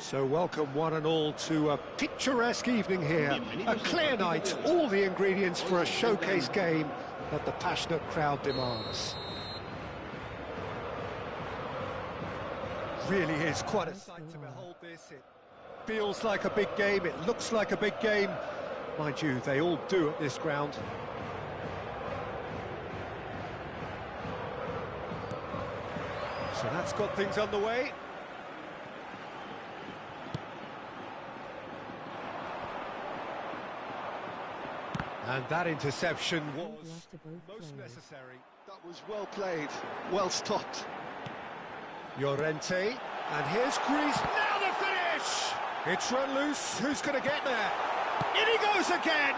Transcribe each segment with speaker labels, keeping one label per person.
Speaker 1: So welcome one and all to a picturesque evening here. A clear night, all the ingredients for a showcase game that the passionate crowd demands. Really is quite a sight to behold this. It feels like a big game, it looks like a big game. Mind you, they all do at this ground. So that's got things underway. And that interception was most necessary.
Speaker 2: That was well played, well stopped.
Speaker 1: Llorente, and here's Greece. Now the finish! It's run loose. Who's going to get there? In he goes again!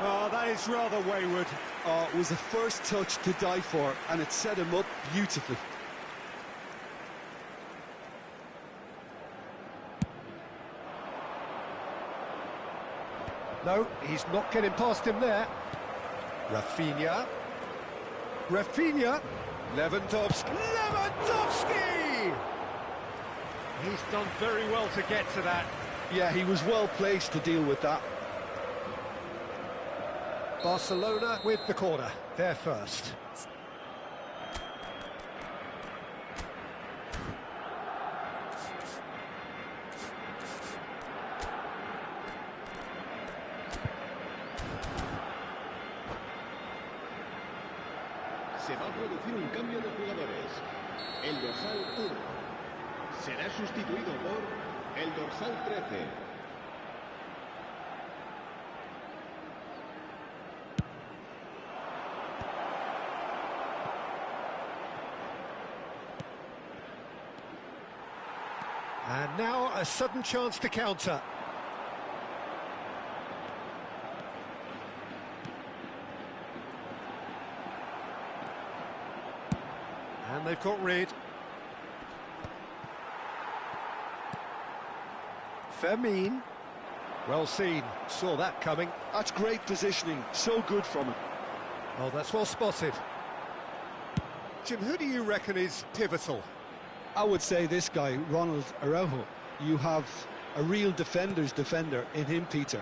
Speaker 1: Oh, that is rather wayward.
Speaker 2: Oh, it was the first touch to die for, and it set him up beautifully.
Speaker 1: No, he's not getting past him there. Rafinha. Lewandowski. He's done very well to get to that.
Speaker 2: Yeah, he was well placed to deal with that.
Speaker 1: Barcelona with the corner. They're first.
Speaker 3: Se va a producir un cambio de jugadores. El dorsal 1 será sustituido por el dorsal 13.
Speaker 1: And now a sudden chance to counter. And they've got rid. Fermin. Well seen. Saw that coming.
Speaker 2: That's great positioning. So good from him.
Speaker 1: Oh, that's well spotted. Jim, who do you reckon is pivotal?
Speaker 2: I would say this guy, Ronald Araujo. You have a real defender's defender in him, Peter.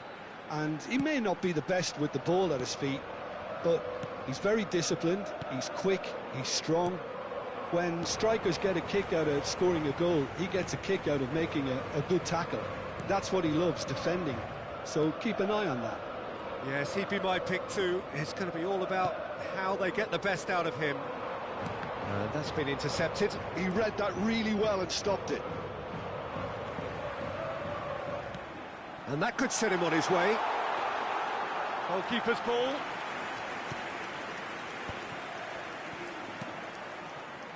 Speaker 2: And he may not be the best with the ball at his feet, but he's very disciplined, he's quick, he's strong. When strikers get a kick out of scoring a goal, he gets a kick out of making a good tackle. That's what he loves, defending. So keep an eye on that.
Speaker 1: Yes, he'd be my pick too. It's going to be all about how they get the best out of him. And that's been intercepted.
Speaker 2: He read that really well and stopped it.
Speaker 1: And that could set him on his way. Goalkeeper's ball.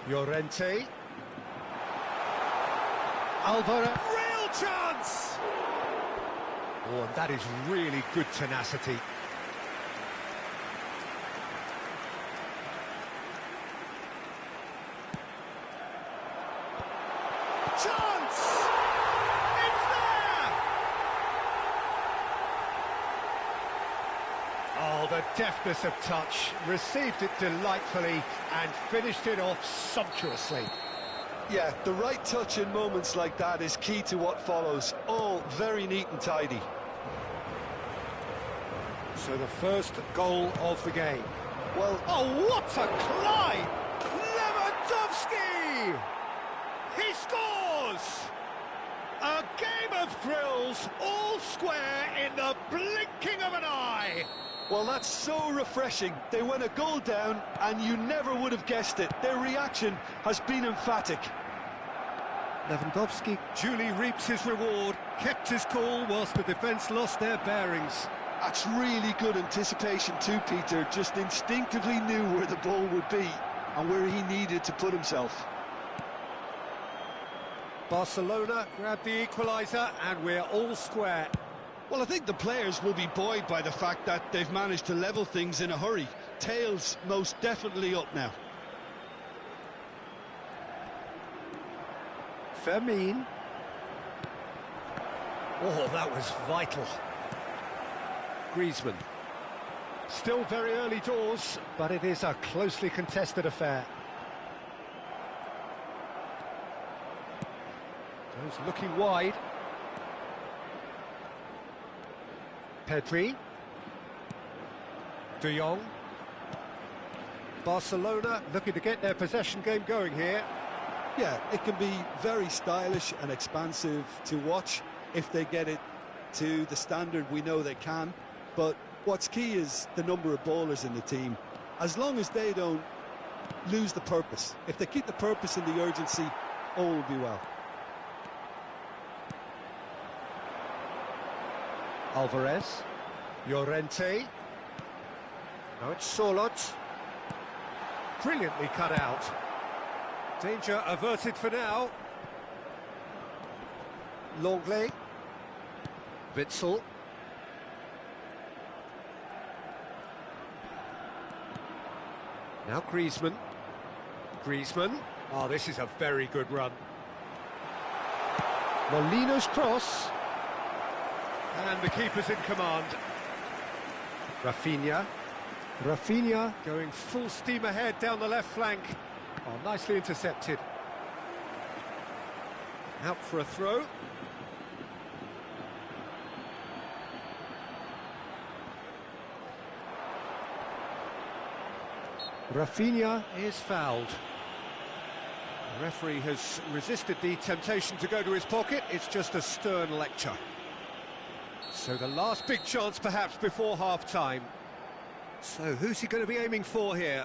Speaker 1: Llorente. Alvaro. Real chance! Oh, and that is really good tenacity. Chance! It's there! Oh, the deftness of touch. Received it delightfully and finished it off sumptuously.
Speaker 2: Yeah, the right touch in moments like that is key to what follows. All very neat and tidy.
Speaker 1: So the first goal of the game.
Speaker 2: Well,
Speaker 1: oh, what a climb! Lewandowski! He scores! A game of thrills, all square in the blinking of an eye.
Speaker 2: well, that's so refreshing. They went a goal down, and you never would have guessed it. Their reaction has been emphatic.
Speaker 1: Lewandowski duly reaps his reward, kept his cool whilst the defence lost their bearings.
Speaker 2: That's really good anticipation too, Peter. Just instinctively knew where the ball would be and where he needed to put himself.
Speaker 1: Barcelona grab the equaliser and we're all square.
Speaker 2: Well, I think the players will be buoyed by the fact that they've managed to level things in a hurry. Tails most definitely up now.
Speaker 1: Fermin. Oh, that was vital. Griezmann. Still very early doors, but it is a closely contested affair. Goes looking wide. Pedri. De Jong. Barcelona looking to get their possession game going here.
Speaker 2: Yeah, it can be very stylish and expansive to watch if they get it to the standard we know they can. But what's key is the number of ballers in the team. As long as they don't lose the purpose, if they keep the purpose and the urgency, all will be well.
Speaker 1: Alvarez. Llorente. Now it's Solot. Brilliantly cut out. Danger averted for now. Longley. Witzel. Now Griezmann. Griezmann. Oh, this is a very good run. Molina's cross. And the keeper's in command. Rafinha. Rafinha going full steam ahead down the left flank. Oh, nicely intercepted. Out for a throw. Rafinha is fouled. The referee has resisted the temptation to go to his pocket. It's just a stern lecture. So the last big chance perhaps before half-time. So who's he going to be aiming for here?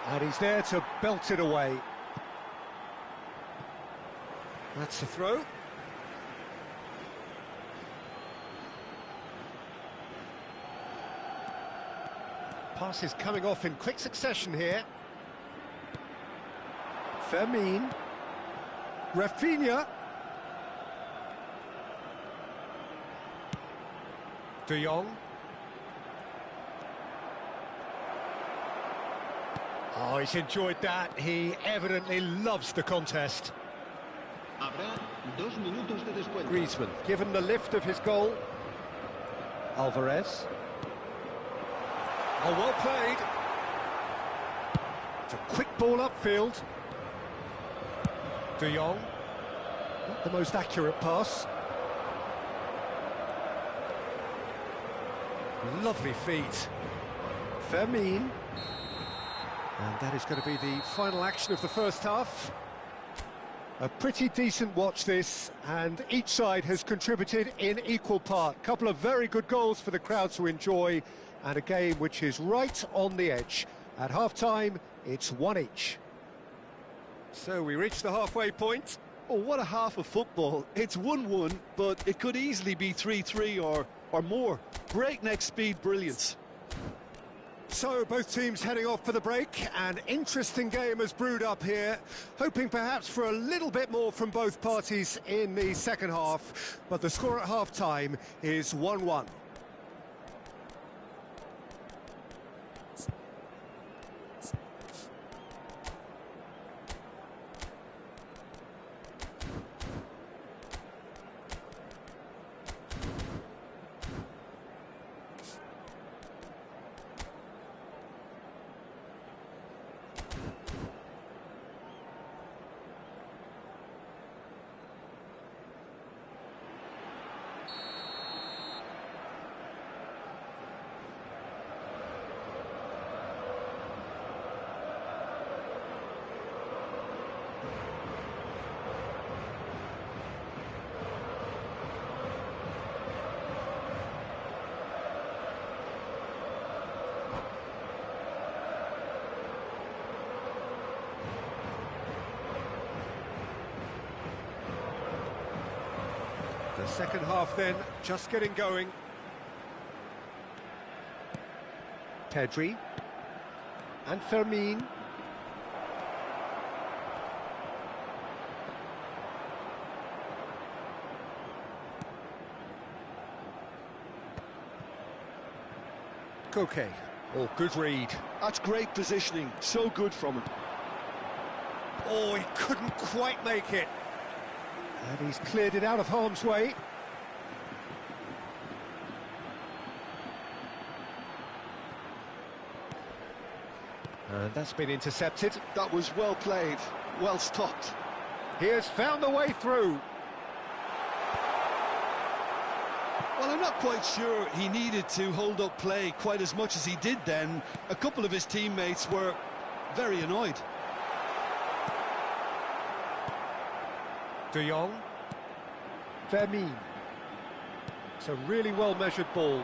Speaker 1: And he's there to belt it away. That's a throw. Passes coming off in quick succession here. Fermin. Rafinha. De Jong. Oh, he's enjoyed that. He evidently loves the contest.
Speaker 3: Habrá 2 minutos de descuento.
Speaker 1: Griezmann, given the lift of his goal. Alvarez. Oh, well played. It's a quick ball upfield. De Jong. Not the most accurate pass. Lovely feet. Fermin. And that is going to be the final action of the first half. A pretty decent watch this, and each side has contributed in equal part. Couple of very good goals for the crowd to enjoy, and a game which is right on the edge. At half-time, it's 1 each. So we reach the halfway point.
Speaker 2: Oh, what a half of football. It's 1-1, but it could easily be 3-3 or more. Breakneck speed brilliance.
Speaker 1: So both teams heading off for the break. An interesting game has brewed up here, hoping perhaps for a little bit more from both parties in the second half, but the score at half-time is 1-1. The second half then, just getting going. Pedri. And Fermin. Koke. Oh, good read.
Speaker 2: That's great positioning, so good from him.
Speaker 1: Oh, he couldn't quite make it. And he's cleared it out of harm's way. And that's been intercepted.
Speaker 2: That was well played, well stopped.
Speaker 1: He has found the way through.
Speaker 2: Well, I'm not quite sure he needed to hold up play quite as much as he did then. A couple of his teammates were very annoyed.
Speaker 1: De Jong. Vermeer. It's a really well-measured ball.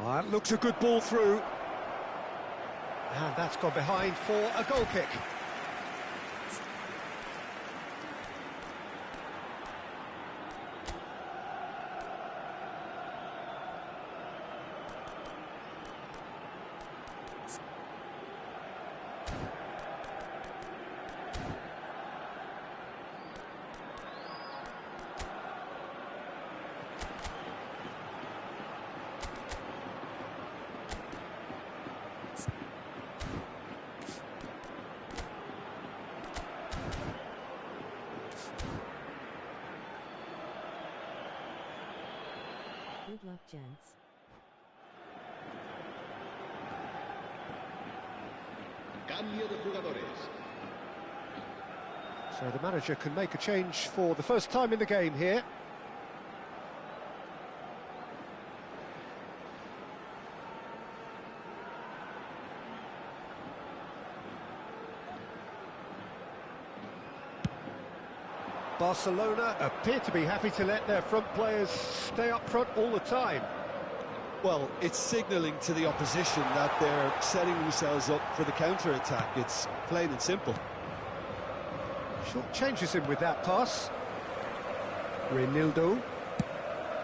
Speaker 1: That looks a good ball through. And that's gone behind for a goal kick.
Speaker 4: Good luck, gents.
Speaker 3: Cambio de jugadores.
Speaker 1: So the manager can make a change for the first time in the game here. Barcelona appear to be happy to let their front players stay up front all the time.
Speaker 2: Well, it's signalling to the opposition that they're setting themselves up for the counter-attack. It's plain and simple.
Speaker 1: Short changes him with that pass. Reinildo.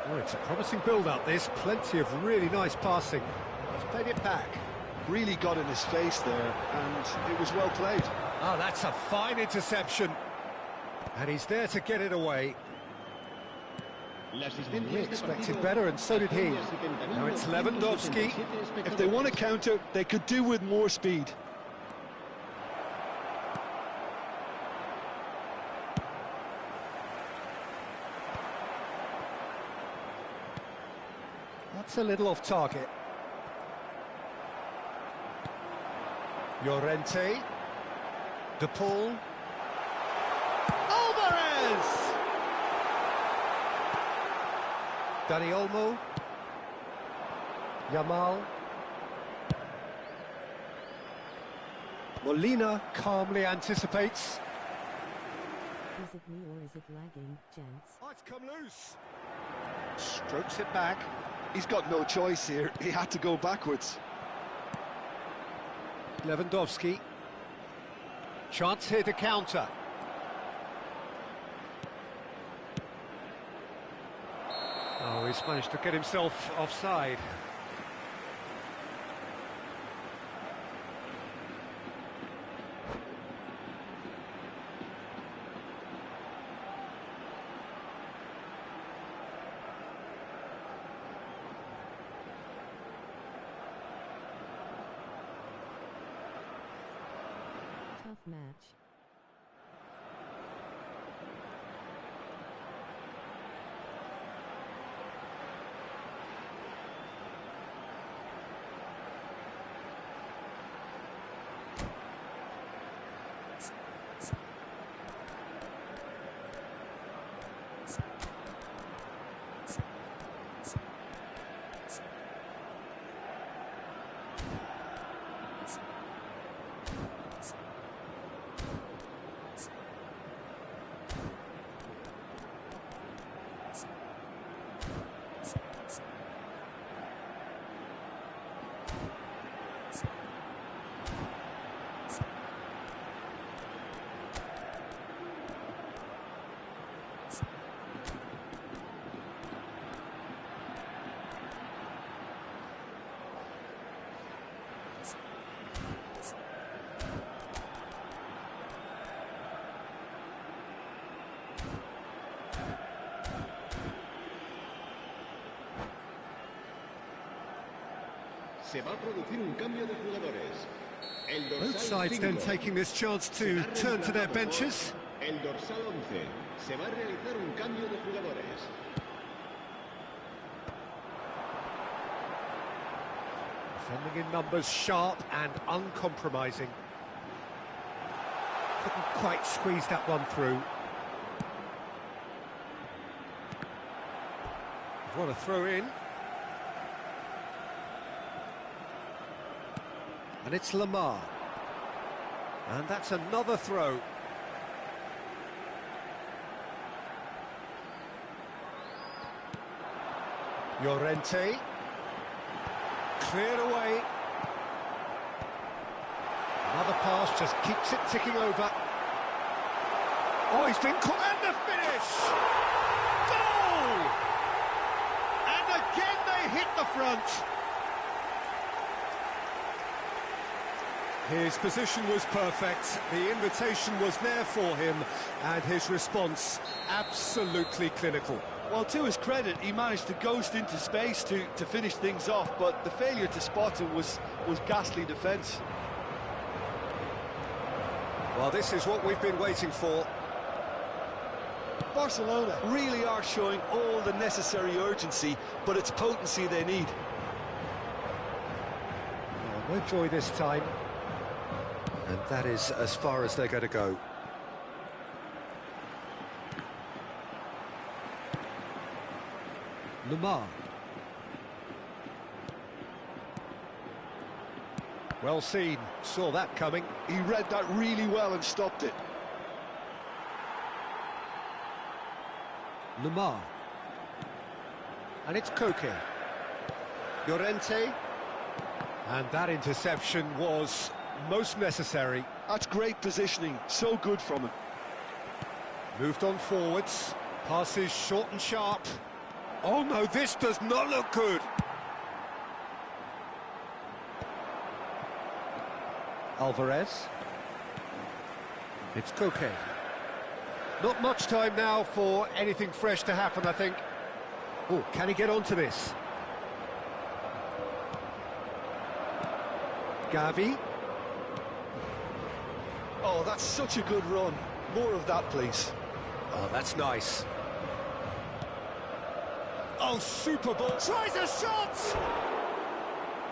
Speaker 1: Oh, it's a promising build-up, this. Plenty of really nice passing. He's played it back.
Speaker 2: Really got in his face there, and it was well played.
Speaker 1: Oh, that's a fine interception. And he's there to get it away. We expected better, and so did he. Now it's Lewandowski.
Speaker 2: If they want to counter, they could do with more speed.
Speaker 1: That's a little off target. Llorente. De Paul. Alvarez! Dani Olmo. Yamal. Molina calmly anticipates.
Speaker 4: Is it me or is it lagging, gents?
Speaker 1: Oh, it's come loose. Strokes it back.
Speaker 2: He's got no choice here. He had to go backwards.
Speaker 1: Lewandowski. Chance here to counter. Oh, he's managed to get himself offside.
Speaker 4: Tough match.
Speaker 3: Se va a producir un cambio de jugadores. El
Speaker 1: Both
Speaker 3: dorsal
Speaker 1: sides then
Speaker 3: 5
Speaker 1: taking this chance to turn to their benches.
Speaker 3: El dorsal 11. Se va a realizar un cambio de jugadores.
Speaker 1: Defending in numbers, sharp and uncompromising. Couldn't quite squeeze that one through. What a throw in. And it's Lamar. And that's another throw. Llorente. Cleared away. Another pass just keeps it ticking over. Oh, he's been caught. And the finish! Goal! And again they hit the front. His position was perfect, the invitation was there for him, and his response absolutely clinical.
Speaker 2: Well, to his credit, he managed to ghost into space to finish things off, but the failure to spot him was ghastly defence.
Speaker 1: Well, this is what we've been waiting for.
Speaker 2: Barcelona really are showing all the necessary urgency, but it's potency they need.
Speaker 1: Oh, no joy this time. And that is as far as they're going to go. Lamar. Well seen, saw that coming.
Speaker 2: He read that really well and stopped it.
Speaker 1: Lamar. And it's Koke. Llorente. And that interception was most necessary.
Speaker 2: That's great positioning, so good from him.
Speaker 1: Moved on forwards, passes short and sharp. Oh no, this does not look good. Alvarez. It's Koke. Not much time now for anything fresh to happen, I think. Oh, can he get onto this? Gavi.
Speaker 2: Oh, that's such a good run. More of that, please.
Speaker 1: Oh, that's nice. Oh, super ball. Tries a shot!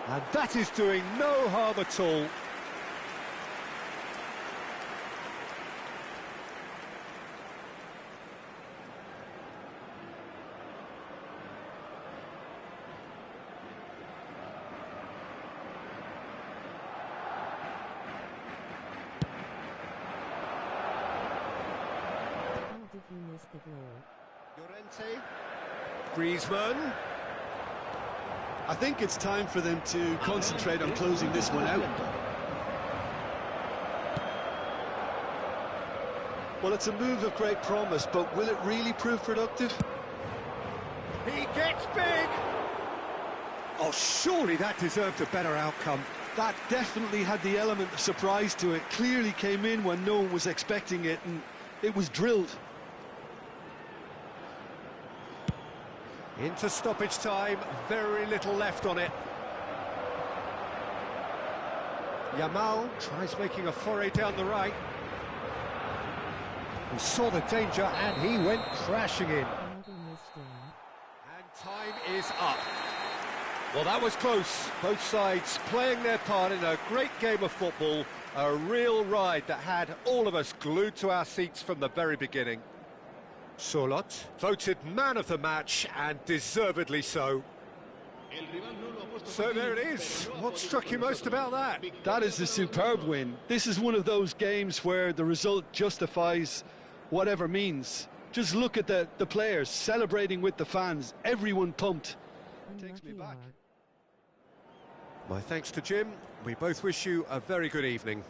Speaker 1: And that is doing no harm at all.
Speaker 4: Did you miss the goal?
Speaker 1: Llorente. Griezmann.
Speaker 2: I think it's time for them to concentrate on closing this one out. Well, it's a move of great promise, but will it really prove productive?
Speaker 1: He gets big! Oh, surely that deserved a better outcome.
Speaker 2: That definitely had the element of surprise to it. Clearly came in when no one was expecting it, and it was drilled.
Speaker 1: Into stoppage time, very little left on it. Yamal tries making a foray down the right. He saw the danger and he went crashing in.
Speaker 4: Another missed game.
Speaker 1: And time is up. Well, that was close. Both sides playing their part in a great game of football. A real ride that had all of us glued to our seats from the very beginning. Solot, voted man of the match, and deservedly so. So there it is. What struck you most about that?
Speaker 2: That is a superb win. This is one of those games where the result justifies whatever means. Just look at the players celebrating with the fans. Everyone pumped. Takes me back.
Speaker 1: My thanks to Jim. We both wish you a very good evening.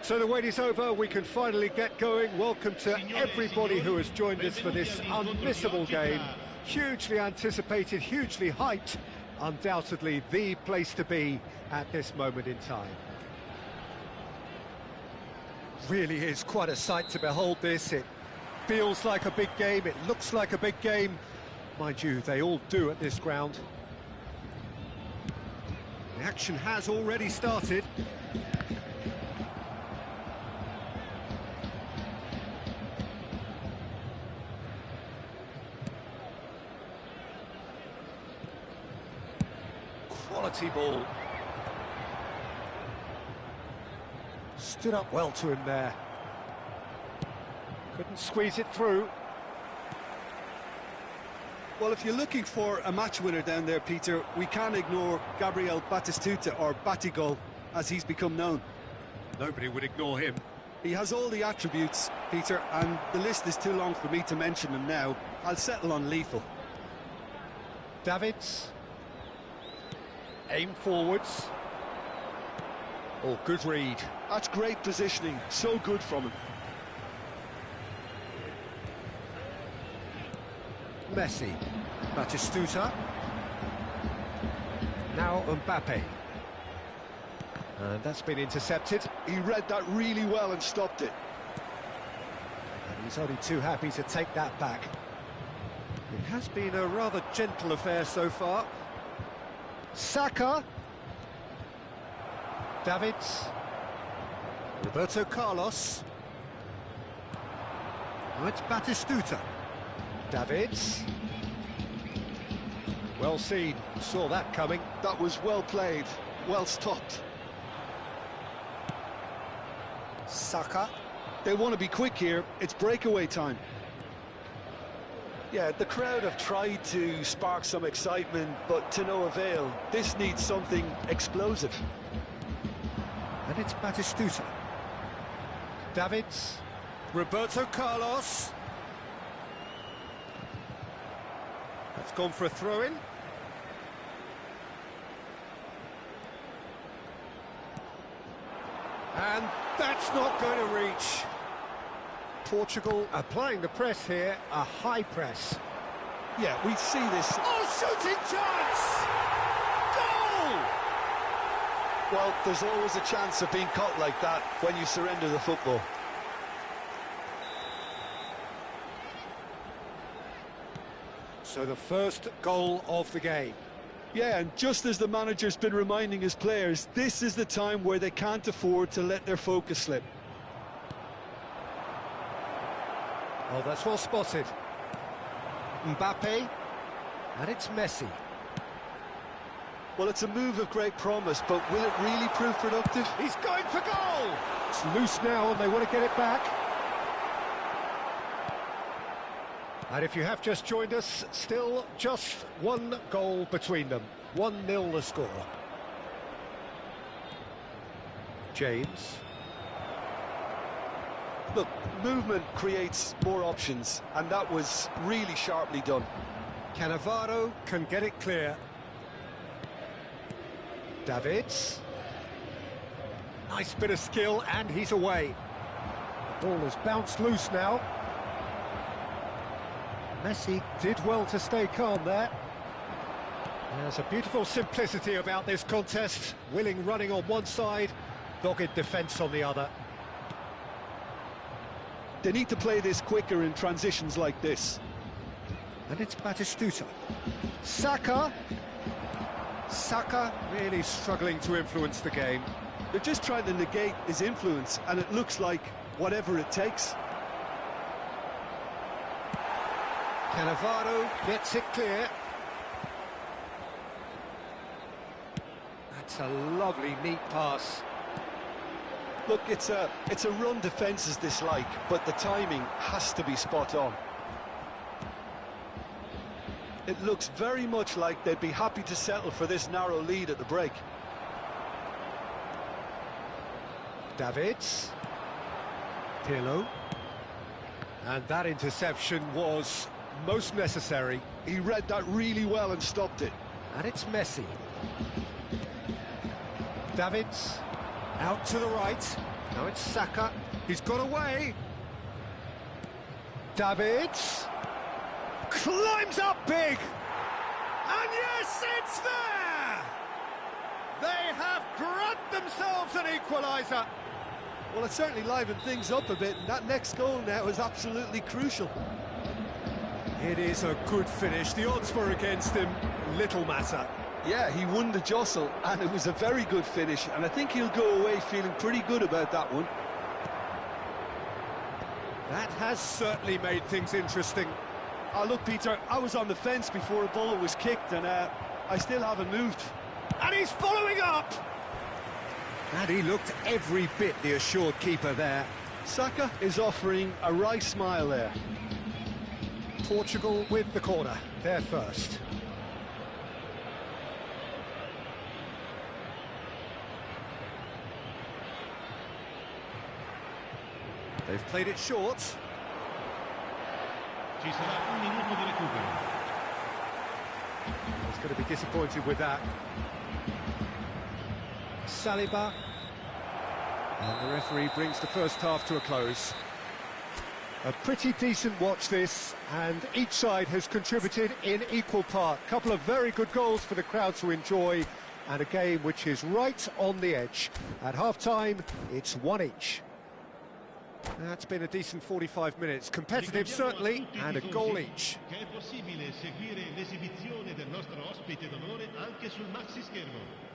Speaker 1: So the wait is over, we can finally get going. Welcome to everybody who has joined us for this unmissable game. Hugely anticipated, hugely hyped, undoubtedly the place to be at this moment in time. Really is quite a sight to behold this. It feels like a big game, it looks like a big game. Mind you, they all do at this ground. The action has already started. Quality ball. Stood up well to him there. Couldn't squeeze it through.
Speaker 2: Well, if you're looking for a match winner down there, Peter, we can't ignore Gabriel Batistuta, or Batigol, as he's become known.
Speaker 1: Nobody would ignore him.
Speaker 2: He has all the attributes, Peter, and the list is too long for me to mention them now. I'll settle on lethal.
Speaker 1: Davids. Aim forwards. Oh, good read.
Speaker 2: That's great positioning, so good from him.
Speaker 1: Messi. Batistuta. Now Mbappe. And that's been intercepted.
Speaker 2: He read that really well and stopped it.
Speaker 1: And he's only too happy to take that back. It has been a rather gentle affair so far. Saka. Davids. Roberto Carlos. Now it's Batistuta. Davids. Well seen, saw that coming.
Speaker 2: That was well played, well stopped.
Speaker 1: Saka.
Speaker 2: They want to be quick here, it's breakaway time. Yeah, the crowd have tried to spark some excitement, but to no avail. This needs something explosive.
Speaker 1: And it's Batistuta. Davids. Roberto Carlos. That's gone for a throw-in. And that's not going to reach. Portugal applying the press here, a high press.
Speaker 2: Yeah, we see this.
Speaker 1: Oh, shooting chance! Goal!
Speaker 2: Well, there's always a chance of being caught like that when you surrender the football.
Speaker 1: So the first goal of the game.
Speaker 2: Yeah, and just as the manager's been reminding his players, this is the time where they can't afford to let their focus slip.
Speaker 1: Oh, that's well spotted. Mbappe, and it's Messi.
Speaker 2: Well, it's a move of great promise, but will it really prove productive?
Speaker 1: He's going for goal! It's loose now and they want to get it back. And if you have just joined us, still just one goal between them. 1-0 the score. James.
Speaker 2: Look, movement creates more options, and that was really sharply done.
Speaker 1: Cannavaro can get it clear. Davids. Nice bit of skill, and he's away. The ball has bounced loose now. Messi did well to stay calm there. There's a beautiful simplicity about this contest. Willing running on one side, dogged defence on the other.
Speaker 2: They need to play this quicker in transitions like this.
Speaker 1: And it's Batistuta. Saka. Saka really struggling to influence the game.
Speaker 2: They're just trying to negate his influence, and it looks like whatever it takes.
Speaker 1: Cannavaro gets it clear. That's a lovely, neat pass.
Speaker 2: Look, it's a run defences dislike, but the timing has to be spot on. It looks very much like they'd be happy to settle for this narrow lead at the break.
Speaker 1: Davids. Pirlo. And that interception was most necessary.
Speaker 2: He read that really well and stopped it.
Speaker 1: And it's Messi. Davids out to the right. Now it's Saka. He's got away. Davids. Climbs up big. And yes, it's there! They have grabbed themselves an equaliser.
Speaker 2: Well, it certainly livened things up a bit, and that next goal now is absolutely crucial.
Speaker 1: It is a good finish. The odds were against him. Little matter.
Speaker 2: Yeah, he won the jostle, and it was a very good finish, and I think he'll go away feeling pretty good about that one.
Speaker 1: That has certainly made things interesting.
Speaker 2: Oh, look, Peter, I was on the fence before a ball was kicked, and I still haven't moved.
Speaker 1: And he's following up! And he looked every bit the assured keeper there.
Speaker 2: Saka is offering a wry smile there.
Speaker 1: Portugal with the corner, they're first. They've played it short.
Speaker 3: Ci sarà un minuto di recupero.
Speaker 1: He's going to be disappointed with that. Saliba. And the referee brings the first half to a close. A pretty decent watch this, and each side has contributed in equal part. A couple of very good goals for the crowd to enjoy, and a game which is right on the edge. At half-time, it's one each. That's been a decent 45 minutes, competitive certainly, and a goal each.
Speaker 3: Che è possibile seguire l'esibizione del nostro ospite d'onore anche sul maxi schermo.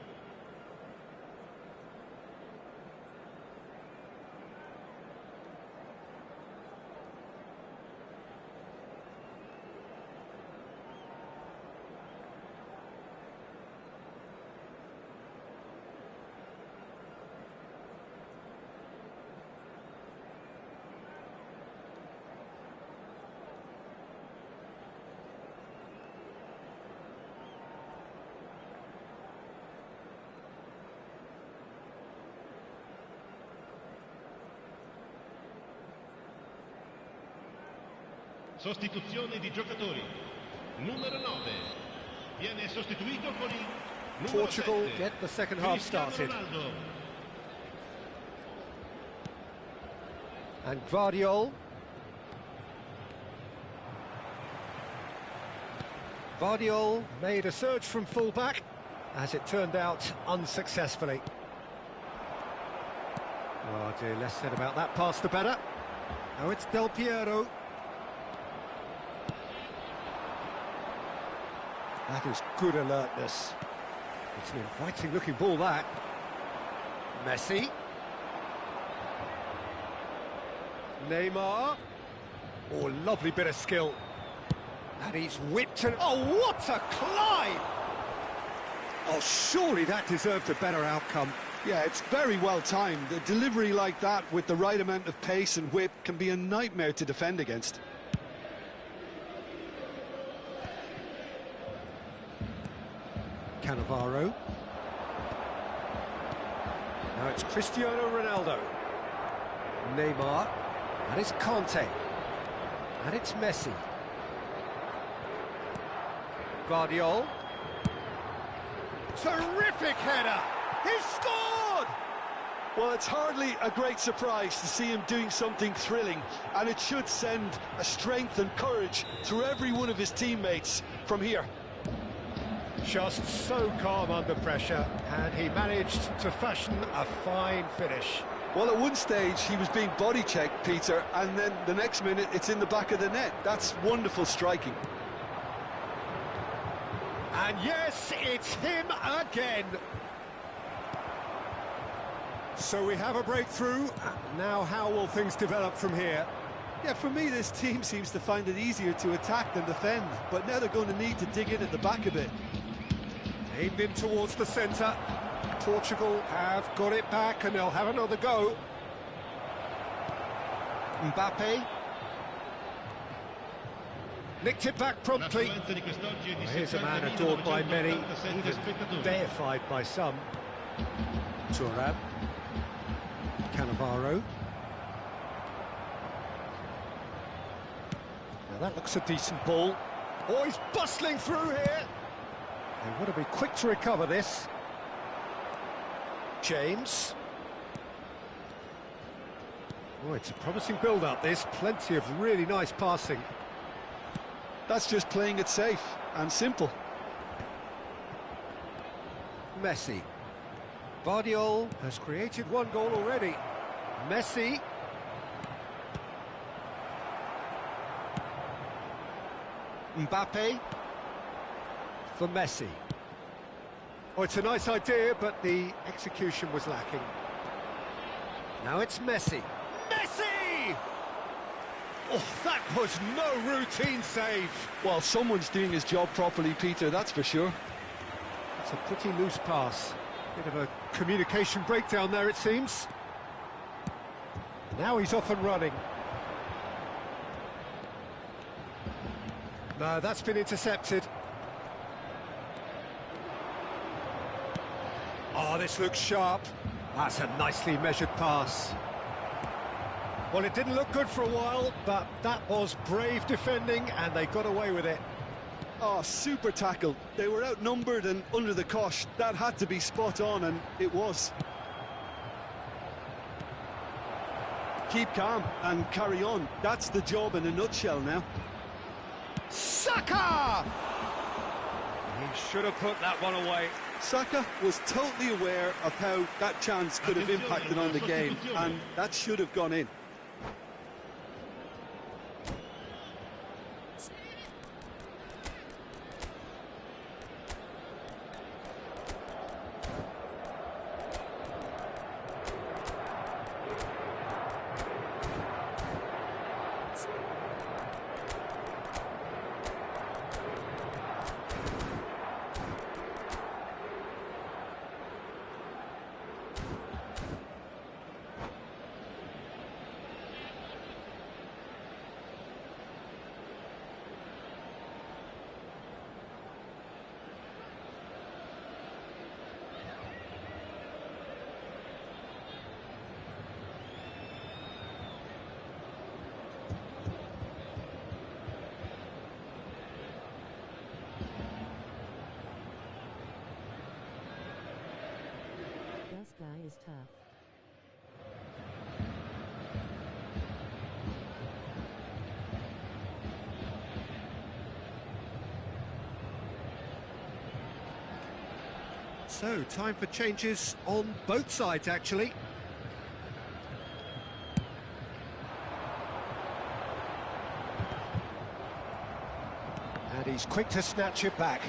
Speaker 3: Sostituzione di giocatori. Numero 9 viene sostituito con il numero
Speaker 1: Portugal
Speaker 3: 7.
Speaker 1: get the second half started.
Speaker 3: Ronaldo.
Speaker 1: And Gvardiol. Gvardiol made a surge from full-back, as it turned out unsuccessfully. Oh dear, less said about that pass the better. Now it's Del Piero. That is good alertness. It's an inviting-looking ball, that. Messi. Neymar. Oh, lovely bit of skill. And he's whipped and... Oh, what a climb! Oh, surely that deserved a better outcome.
Speaker 2: Yeah, it's very well timed. A delivery like that with the right amount of pace and whip can be a nightmare to defend against.
Speaker 1: Cannavaro. Now it's Cristiano Ronaldo. Neymar. And it's Conte. And it's Messi. Gvardiol. Terrific header! He's scored!
Speaker 2: Well, it's hardly a great surprise to see him doing something thrilling, and it should send a strength and courage through every one of his teammates from here.
Speaker 1: Just so calm under pressure, and he managed to fashion a fine finish.
Speaker 2: Well, at one stage he was being body checked, Peter, and then the next minute it's in the back of the net. That's wonderful striking.
Speaker 1: And yes, it's him again. So we have a breakthrough. Now how will things develop from here?
Speaker 2: Yeah, for me this team seems to find it easier to attack than defend, but now they're going to need to dig in at the back a bit.
Speaker 1: Aimed in towards the centre. Portugal have got it back and they'll have another go. Mbappe. Nicked it back promptly. Well, here's a man adored by many, even deified by some. Thuram. Cannavaro. Now that looks a decent ball. Oh, he's bustling through here. They want to be quick to recover this. James. Oh, it's a promising build-up, this. Plenty of really nice passing.
Speaker 2: That's just playing it safe and simple.
Speaker 1: Messi. Guardiola has created one goal already. Messi. Mbappe. For Messi. Oh, it's a nice idea, but the execution was lacking. Now it's Messi. Messi! Oh, that was no routine save.
Speaker 2: Well, someone's doing his job properly, Peter, that's for sure.
Speaker 1: It's a pretty loose pass. Bit of a communication breakdown there, it seems. Now he's off and running. No, that's been intercepted. Oh, this looks sharp. That's a nicely measured pass. Well, it didn't look good for a while, but that was brave defending, and they got away with it.
Speaker 2: Oh, super tackle. They were outnumbered and under the cosh. That had to be spot on, and it was. Keep calm and carry on. That's the job in a nutshell now.
Speaker 1: Saka! He should have put that one away.
Speaker 2: Saka was totally aware of how that chance could have impacted on the game, and that should have gone in.
Speaker 4: This guy is tough.
Speaker 1: So, time for changes on both sides, actually. And he's quick to snatch it back.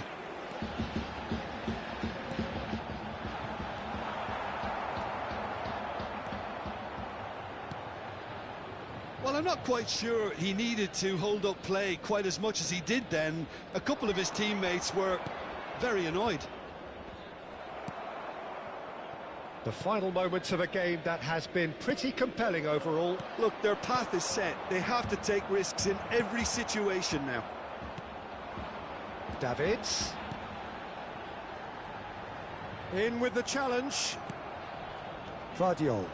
Speaker 2: Well, I'm not quite sure he needed to hold up play quite as much as he did then. A couple of his teammates were very annoyed.
Speaker 1: The final moments of a game that has been pretty compelling overall.
Speaker 2: Look, their path is set. They have to take risks in every situation now.
Speaker 1: Davids. In with the challenge. Guardiola.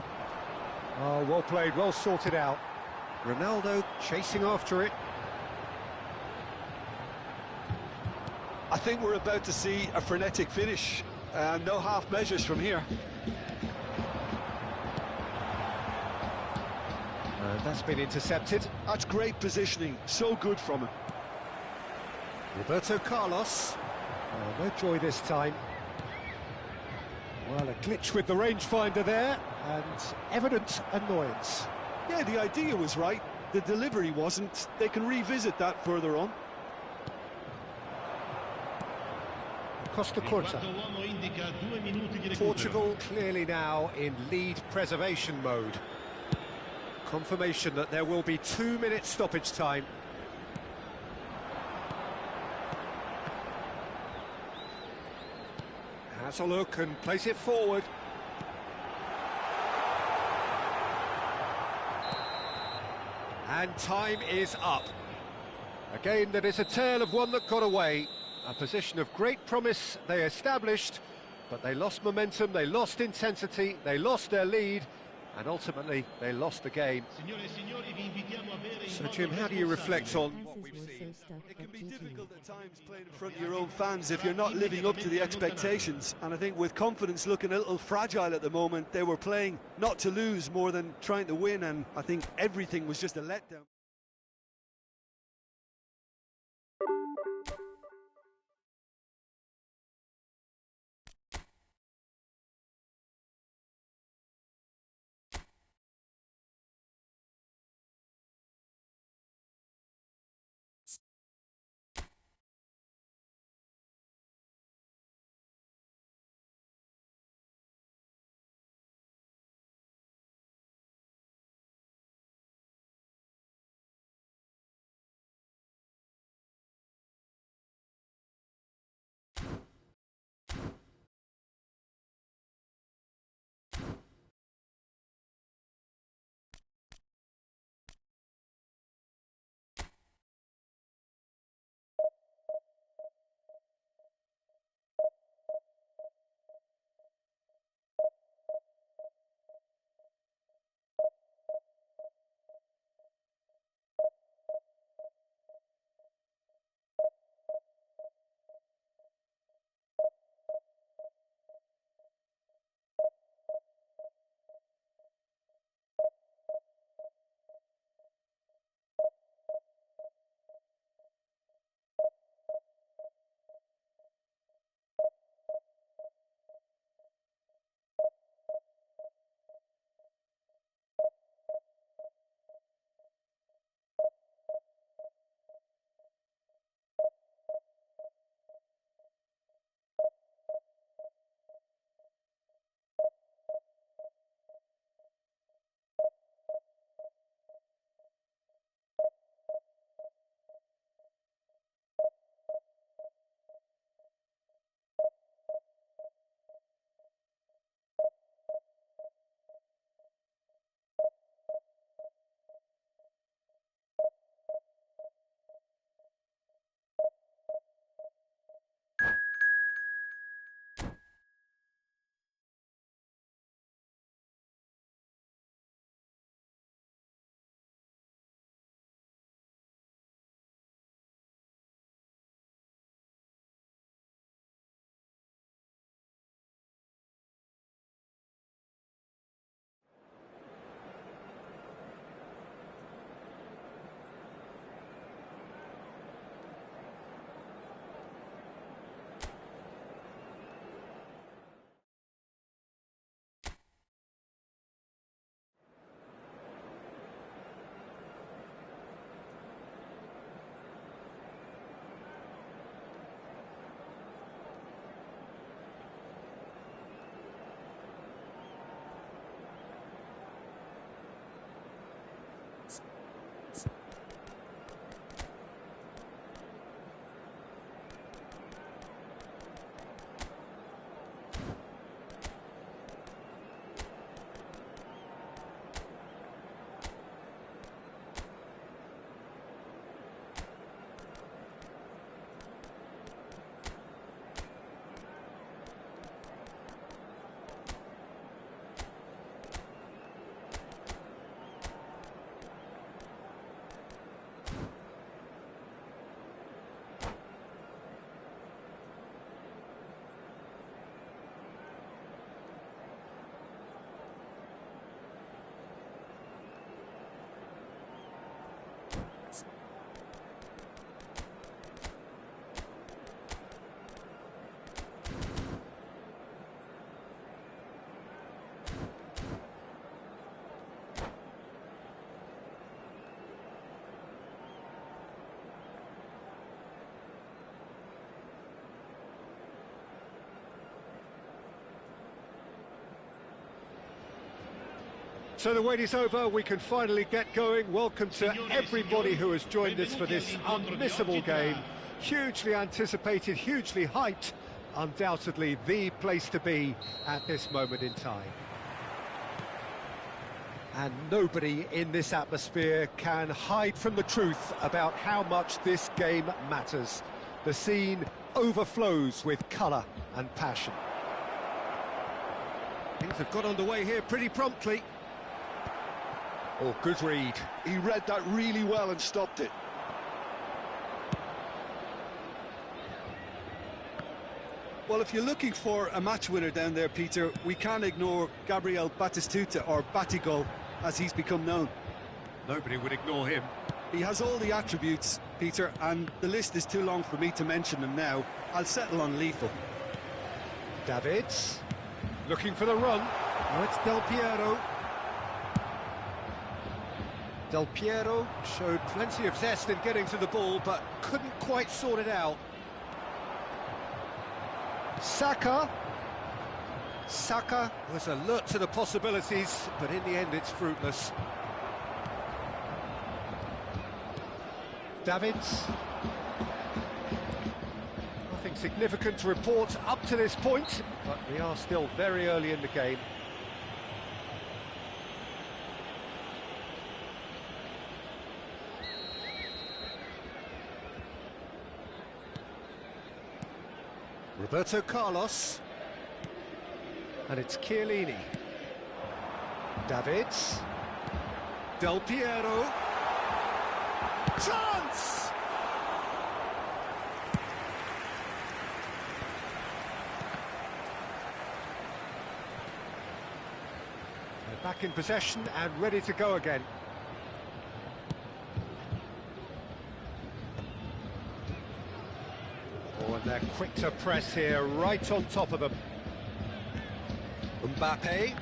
Speaker 1: Oh, well played, well sorted out. Ronaldo chasing after it.
Speaker 2: I think we're about to see a frenetic finish. No half measures from here.
Speaker 1: That's been intercepted.
Speaker 2: That's great positioning. So good from him.
Speaker 1: Roberto Carlos. Oh, no joy this time. Well, a glitch with the rangefinder there, and evident annoyance.
Speaker 2: Yeah, the idea was right. The delivery wasn't. They can revisit that further on.
Speaker 1: Costa Curta. Portugal clearly now in lead preservation mode. Confirmation that there will be 2 minutes stoppage time. Has a look and plays it forward. And time is up. A game that is a tale of one that got away. A position of great promise they established, but they lost momentum, they lost intensity, they lost their lead, and ultimately they lost the game. So Jim, how do you reflect on what we've seen?
Speaker 2: It can be difficult at times playing in front of your own fans if you're not living up to the expectations, and I think with confidence looking a little fragile at the moment, they were playing not to lose more than trying to win, and I think everything was just a letdown.
Speaker 1: So the wait is over, we can finally get going. Welcome to everybody who has joined us for this unmissable game. Hugely anticipated, hugely hyped, undoubtedly the place to be at this moment in time. And nobody in this atmosphere can hide from the truth about how much this game matters. The scene overflows with colour and passion. Things have got underway here pretty promptly. Oh, good read.
Speaker 2: He read that really well and stopped it. Well, if you're looking for a match winner down there, Peter, we can't ignore Gabriel Batistuta, or Batigol, as he's become known.
Speaker 1: Nobody would ignore him.
Speaker 2: He has all the attributes, Peter, and the list is too long for me to mention them now. I'll settle on lethal.
Speaker 1: Davids, looking for the run. Oh, it's Del Piero. Del Piero showed plenty of zest in getting to the ball, but couldn't quite sort it out. Saka was alert to the possibilities, but in the end it's fruitless. Davids. Nothing significant to report up to this point, but we are still very early in the game. Roberto Carlos, and it's Chiellini. Davids, Del Piero, chance! They're back in possession and ready to go again. Oh, and they're quick to press here, right on top of them. Mbappe.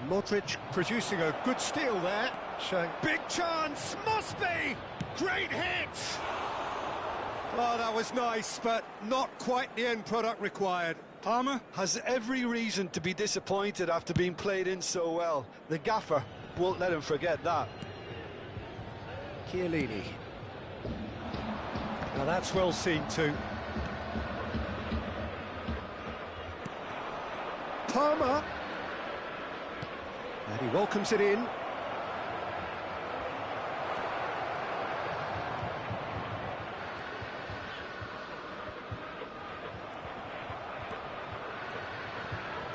Speaker 1: Modric producing a good steal there, showing big chance, must be! Great hit! Oh, that was nice, but not quite the end product required.
Speaker 2: Palmer has every reason to be disappointed after being played in so well. The gaffer won't let him forget that.
Speaker 1: Chiellini. Now that's well seen too. Palmer. And he welcomes it in.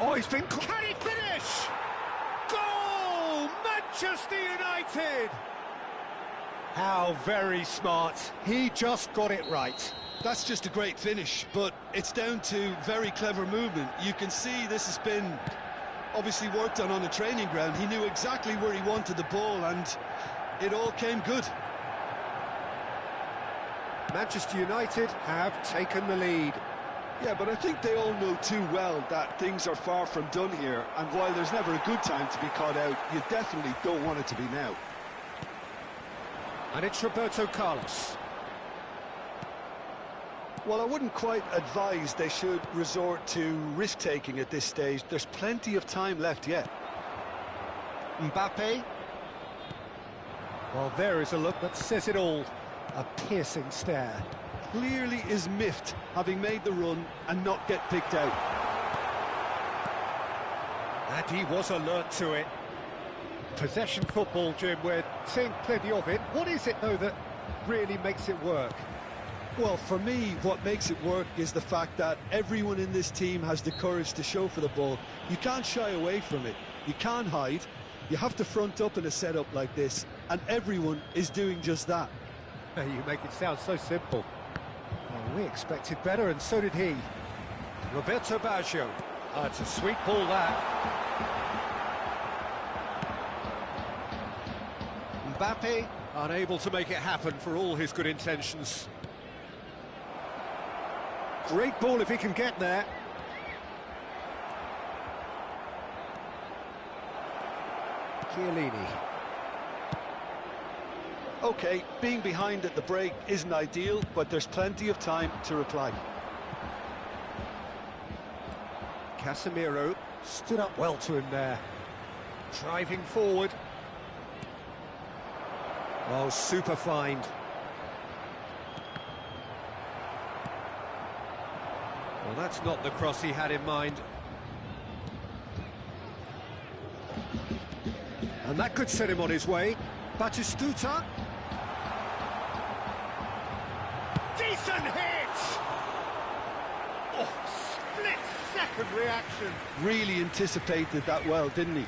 Speaker 1: Oh, he's been... Can he finish? Goal! Manchester United! How very smart. He just got it right.
Speaker 2: That's just a great finish, but it's down to very clever movement. You can see this has been obviously worked on the training ground. He knew exactly where he wanted the ball, and it all came good.
Speaker 1: Manchester United have taken the lead.
Speaker 2: Yeah, but I think they all know too well that things are far from done here, and while there's never a good time to be caught out, you definitely don't want it to be now.
Speaker 1: And it's Roberto Carlos.
Speaker 2: Well, I wouldn't quite advise they should resort to risk-taking at this stage. There's plenty of time left yet.
Speaker 1: Mbappe. Well, there is a look that says it all. A piercing stare.
Speaker 2: Clearly is miffed, having made the run and not get picked out.
Speaker 1: And he was alert to it. Possession football, Jim, we're seeing plenty of it. What is it, though, that really makes it work?
Speaker 2: Well, for me, what makes it work is the fact that everyone in this team has the courage to show for the ball. You can't shy away from it. You can't hide. You have to front up in a setup like this, and everyone is doing just that.
Speaker 1: You make it sound so simple. Well, we expected better, and so did he. Roberto Baggio. Oh, it's a sweet ball, that. Mbappe, unable to make it happen for all his good intentions. Great ball if he can get there. Chiellini.
Speaker 2: OK, being behind at the break isn't ideal, but there's plenty of time to reply.
Speaker 1: Casemiro stood up well to him there. Driving forward. Oh, super find. Well, that's not the cross he had in mind. And that could set him on his way. Batistuta. Decent hit! Oh, split-second reaction.
Speaker 2: Really anticipated that well, didn't he?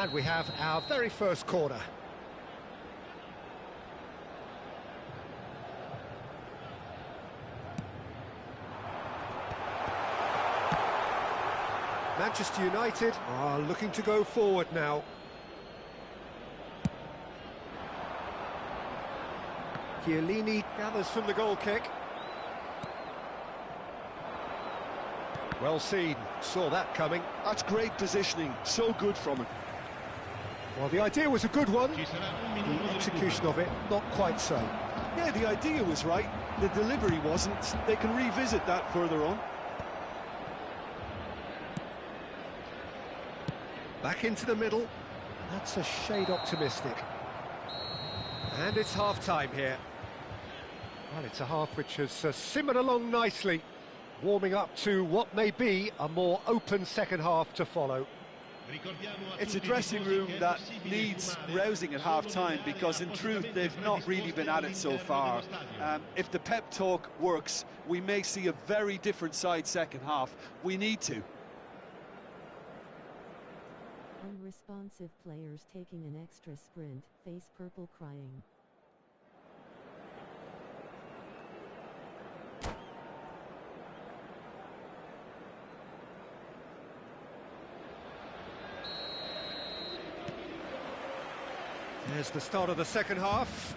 Speaker 1: And we have our very first corner. Manchester United are looking to go forward now. Chiellini gathers from the goal kick. Well seen, saw that coming.
Speaker 2: That's great positioning, so good from him.
Speaker 1: Well, the idea was a good one. The execution of it, not quite so.
Speaker 2: Yeah, the idea was right, the delivery wasn't. They can revisit that further on.
Speaker 1: Back into the middle. That's a shade optimistic. And it's half-time here. Well, it's a half which has simmered along nicely, warming up to what may be a more open second half to follow.
Speaker 5: It's a dressing room that needs rousing at half-time because, in truth, they've not really been at it so far. If the pep talk works, we may see a very different side second half. We need to.
Speaker 4: Unresponsive players taking an extra sprint, face purple crying.
Speaker 1: There's the start of the second half.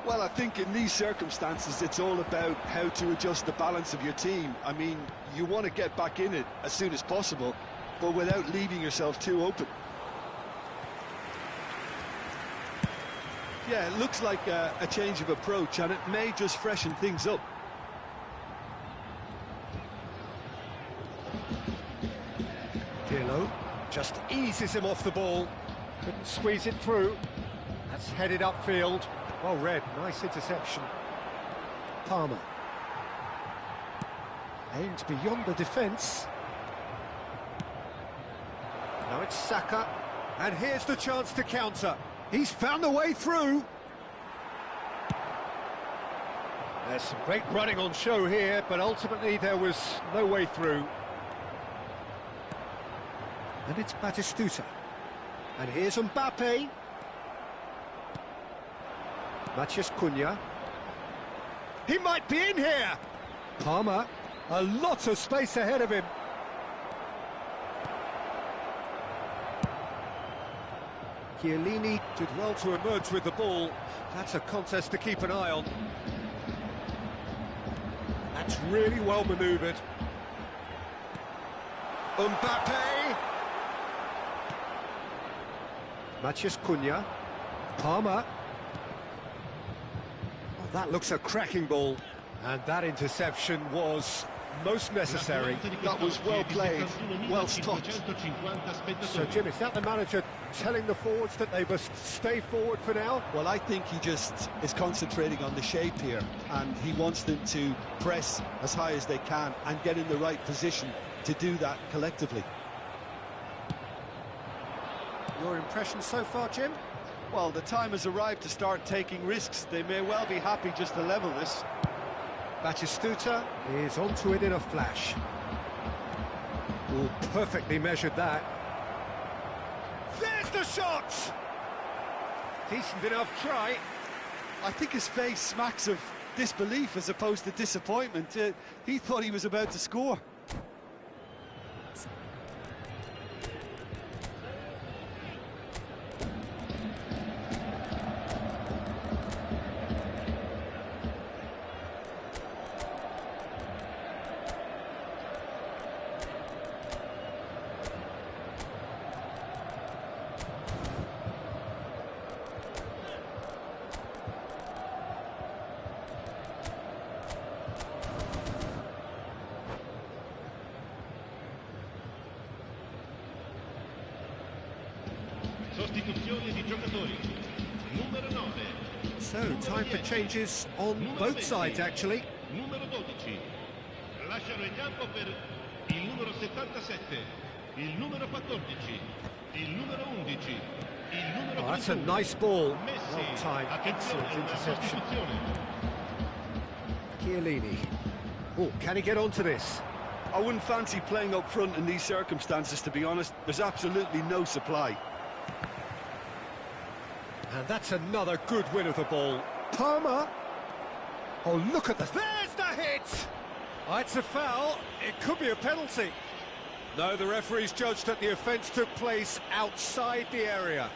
Speaker 2: Well, I think in these circumstances, it's all about how to adjust the balance of your team. I mean, you want to get back in it as soon as possible, but without leaving yourself too open. Yeah, it looks like a change of approach, and it may just freshen things up.
Speaker 1: Pirlo just eases him off the ball. Couldn't squeeze it through. That's headed upfield. Well read, nice interception. Palmer. Aimed beyond the defence. Now it's Saka. And here's the chance to counter. He's found the way through. There's some great running on show here, but ultimately there was no way through. And it's Batistuta. And here's Mbappe. Matheus Cunha. He might be in here. Palmer. A lot of space ahead of him. Chiellini did well to emerge with the ball. That's a contest to keep an eye on. That's really well manoeuvred. Mbappe. Matheus Cunha. Palmer. Oh, that looks a cracking ball. And that interception was most necessary.
Speaker 2: That was well played, well stopped.
Speaker 1: So, Jim, is that the manager telling the forwards that they must stay forward for now?
Speaker 2: Well, I think he just is concentrating on the shape here, and he wants them to press as high as they can and get in the right position to do that collectively.
Speaker 1: Your impression so far, Jim?
Speaker 5: Well, the time has arrived to start taking risks. They may well be happy just to level this.
Speaker 1: Batistuta is onto it in a flash. Oh, perfectly measured that. There's the shot! Decent enough try.
Speaker 2: I think his face smacks of disbelief as opposed to disappointment. He thought he was about to score.
Speaker 3: Sostituzione di giocatori. Numero 9.
Speaker 1: So, time for changes on both sides, actually.
Speaker 3: Numero 12. Lasciano il campo per il numero 77, il numero 14, il numero 11, il numero 31.
Speaker 1: Oh, that's a nice ball.
Speaker 3: Messi,
Speaker 1: Well timed, excellent
Speaker 3: attenzione, la
Speaker 1: interception.
Speaker 3: sostituzione.
Speaker 1: Chiellini. Oh, can he get onto this?
Speaker 5: I wouldn't fancy playing up front in these circumstances, to be honest. There's absolutely no supply.
Speaker 1: And that's another good win of the ball. Palmer. Oh, look at the... There's the hit! Oh, it's a foul. It could be a penalty. No, the referee's judged that the offence took place outside the area.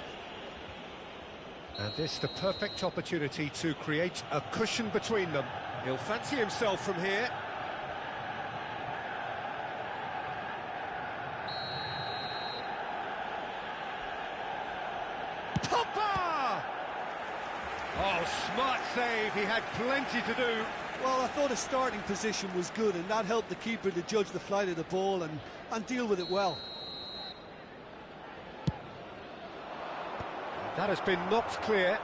Speaker 1: And this the perfect opportunity to create a cushion between them. He'll fancy himself from here. Popper! Oh, smart save. He had plenty to do.
Speaker 2: Well, I thought his starting position was good, and that helped the keeper to judge the flight of the ball and deal with it well.
Speaker 1: That has been knocked clear.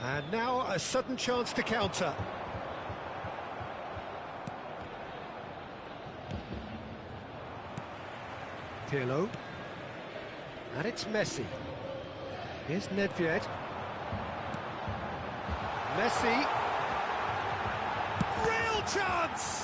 Speaker 1: And now a sudden chance to counter. Pirlo. And it's Messi. Here's Nedved. Messi. Real chance!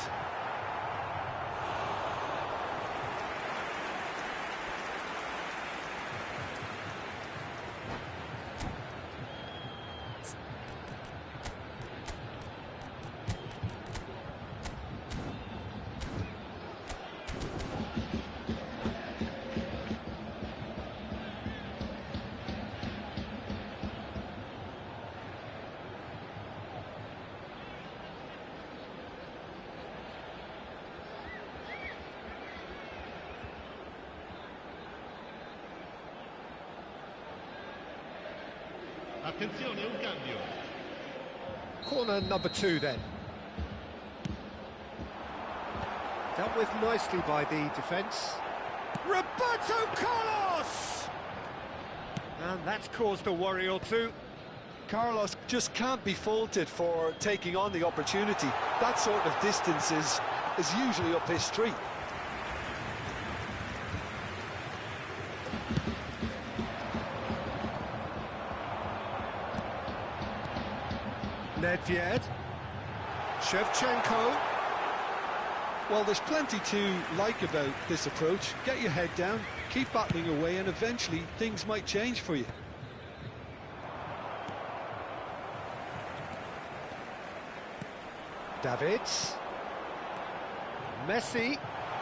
Speaker 3: Attenzione, un cambio.
Speaker 1: Corner number 2 then. Dealt with nicely by the defence. Roberto Carlos! And that's caused a worry or two.
Speaker 5: Carlos just can't be faulted for taking on the opportunity. That sort of distance is usually up his street.
Speaker 1: Nedved. Shevchenko.
Speaker 2: Well, there's plenty to like about this approach. Get your head down, keep battling away, and eventually things might change for you.
Speaker 1: Davids. Messi.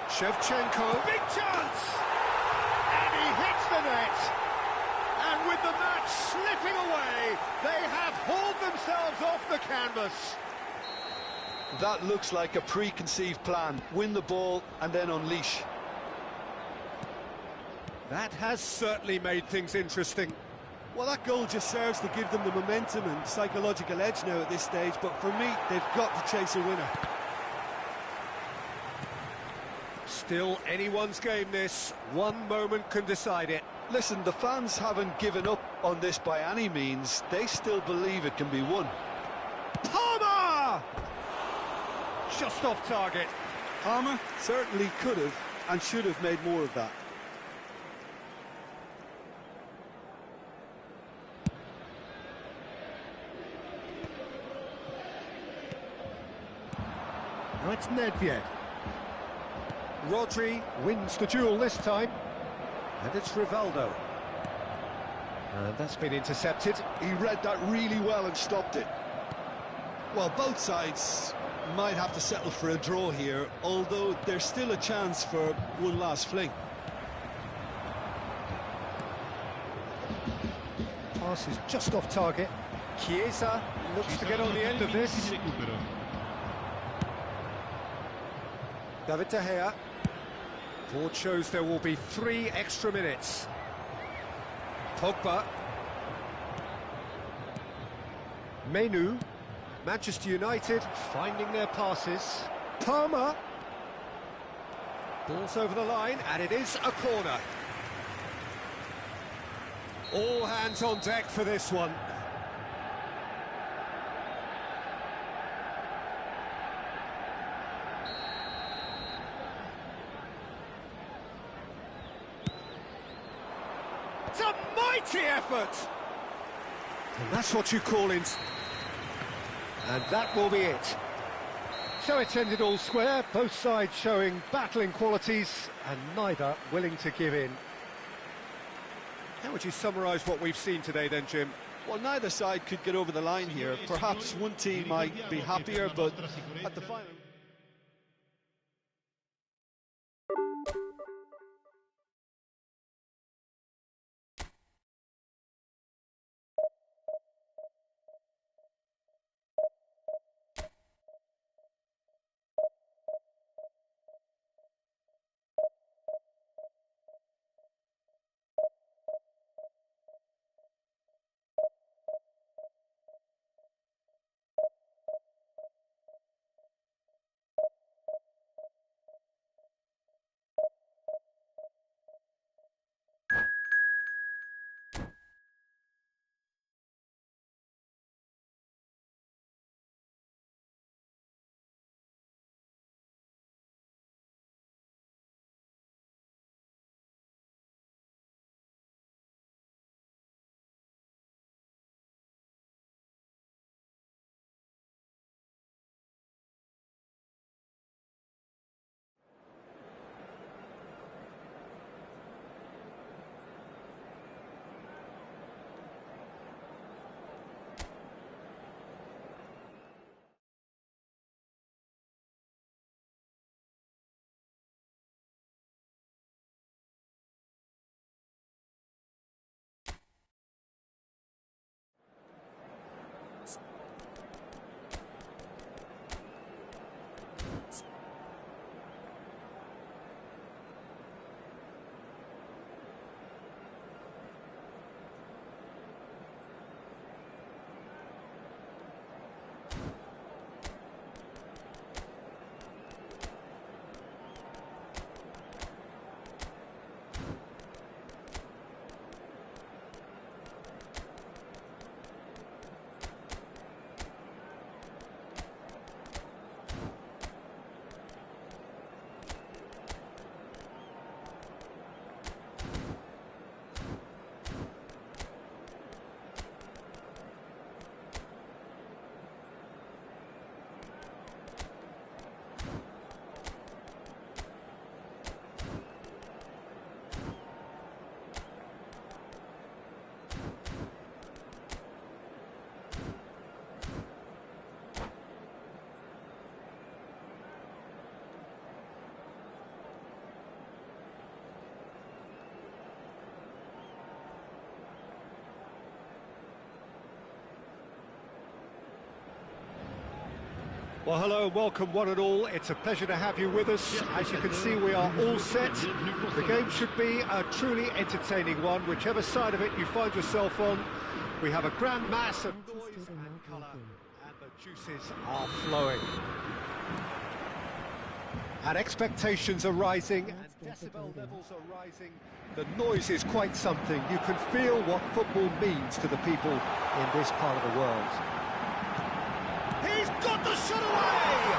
Speaker 1: Shevchenko. Big chance! And he hits the net. And with the match slipping away, they have hauled themselves off the canvas.
Speaker 5: That looks like a preconceived plan. Win the ball and then unleash.
Speaker 1: That has certainly made things interesting.
Speaker 2: Well, that goal just serves to give them the momentum and psychological edge now at this stage, but for me, they've got to chase a winner.
Speaker 1: Still anyone's game, this. One moment can decide it.
Speaker 5: Listen, the fans haven't given up on this by any means. They still believe it can be won.
Speaker 1: Palmer! Just off target.
Speaker 2: Palmer certainly could have and should have made more of that.
Speaker 1: Now it's Nedved. Rodri wins the duel this time. And it's Rivaldo. And that's been intercepted.
Speaker 2: He read that really well and stopped it. Well, both sides might have to settle for a draw here, although there's still a chance for one last fling.
Speaker 1: Pass is just off target. Chiesa looks to get on the end of this. David De Gea. Board shows there will be 3 extra minutes. Pogba. Menu. Manchester United finding their passes. Palmer. Ball's over the line, and it is a corner. All hands on deck for this one. It's a mighty effort! And that's what you call it. And that will be it. So it's ended all square, both sides showing battling qualities and neither willing to give in. How would you summarise what we've seen today then, Jim?
Speaker 5: Well, neither side could get over the line here. Perhaps one team might be happier, but at the final...
Speaker 1: Well, hello and welcome one and all. It's a pleasure to have you with us. As you can see, we are all set. The game should be a truly entertaining one, whichever side of it you find yourself on. We have a grand mass of noise and colour, and the juices are flowing. And expectations are rising, and decibel levels are rising. The noise is quite something. You can feel what football means to the people in this part of the world. He's got the shot away!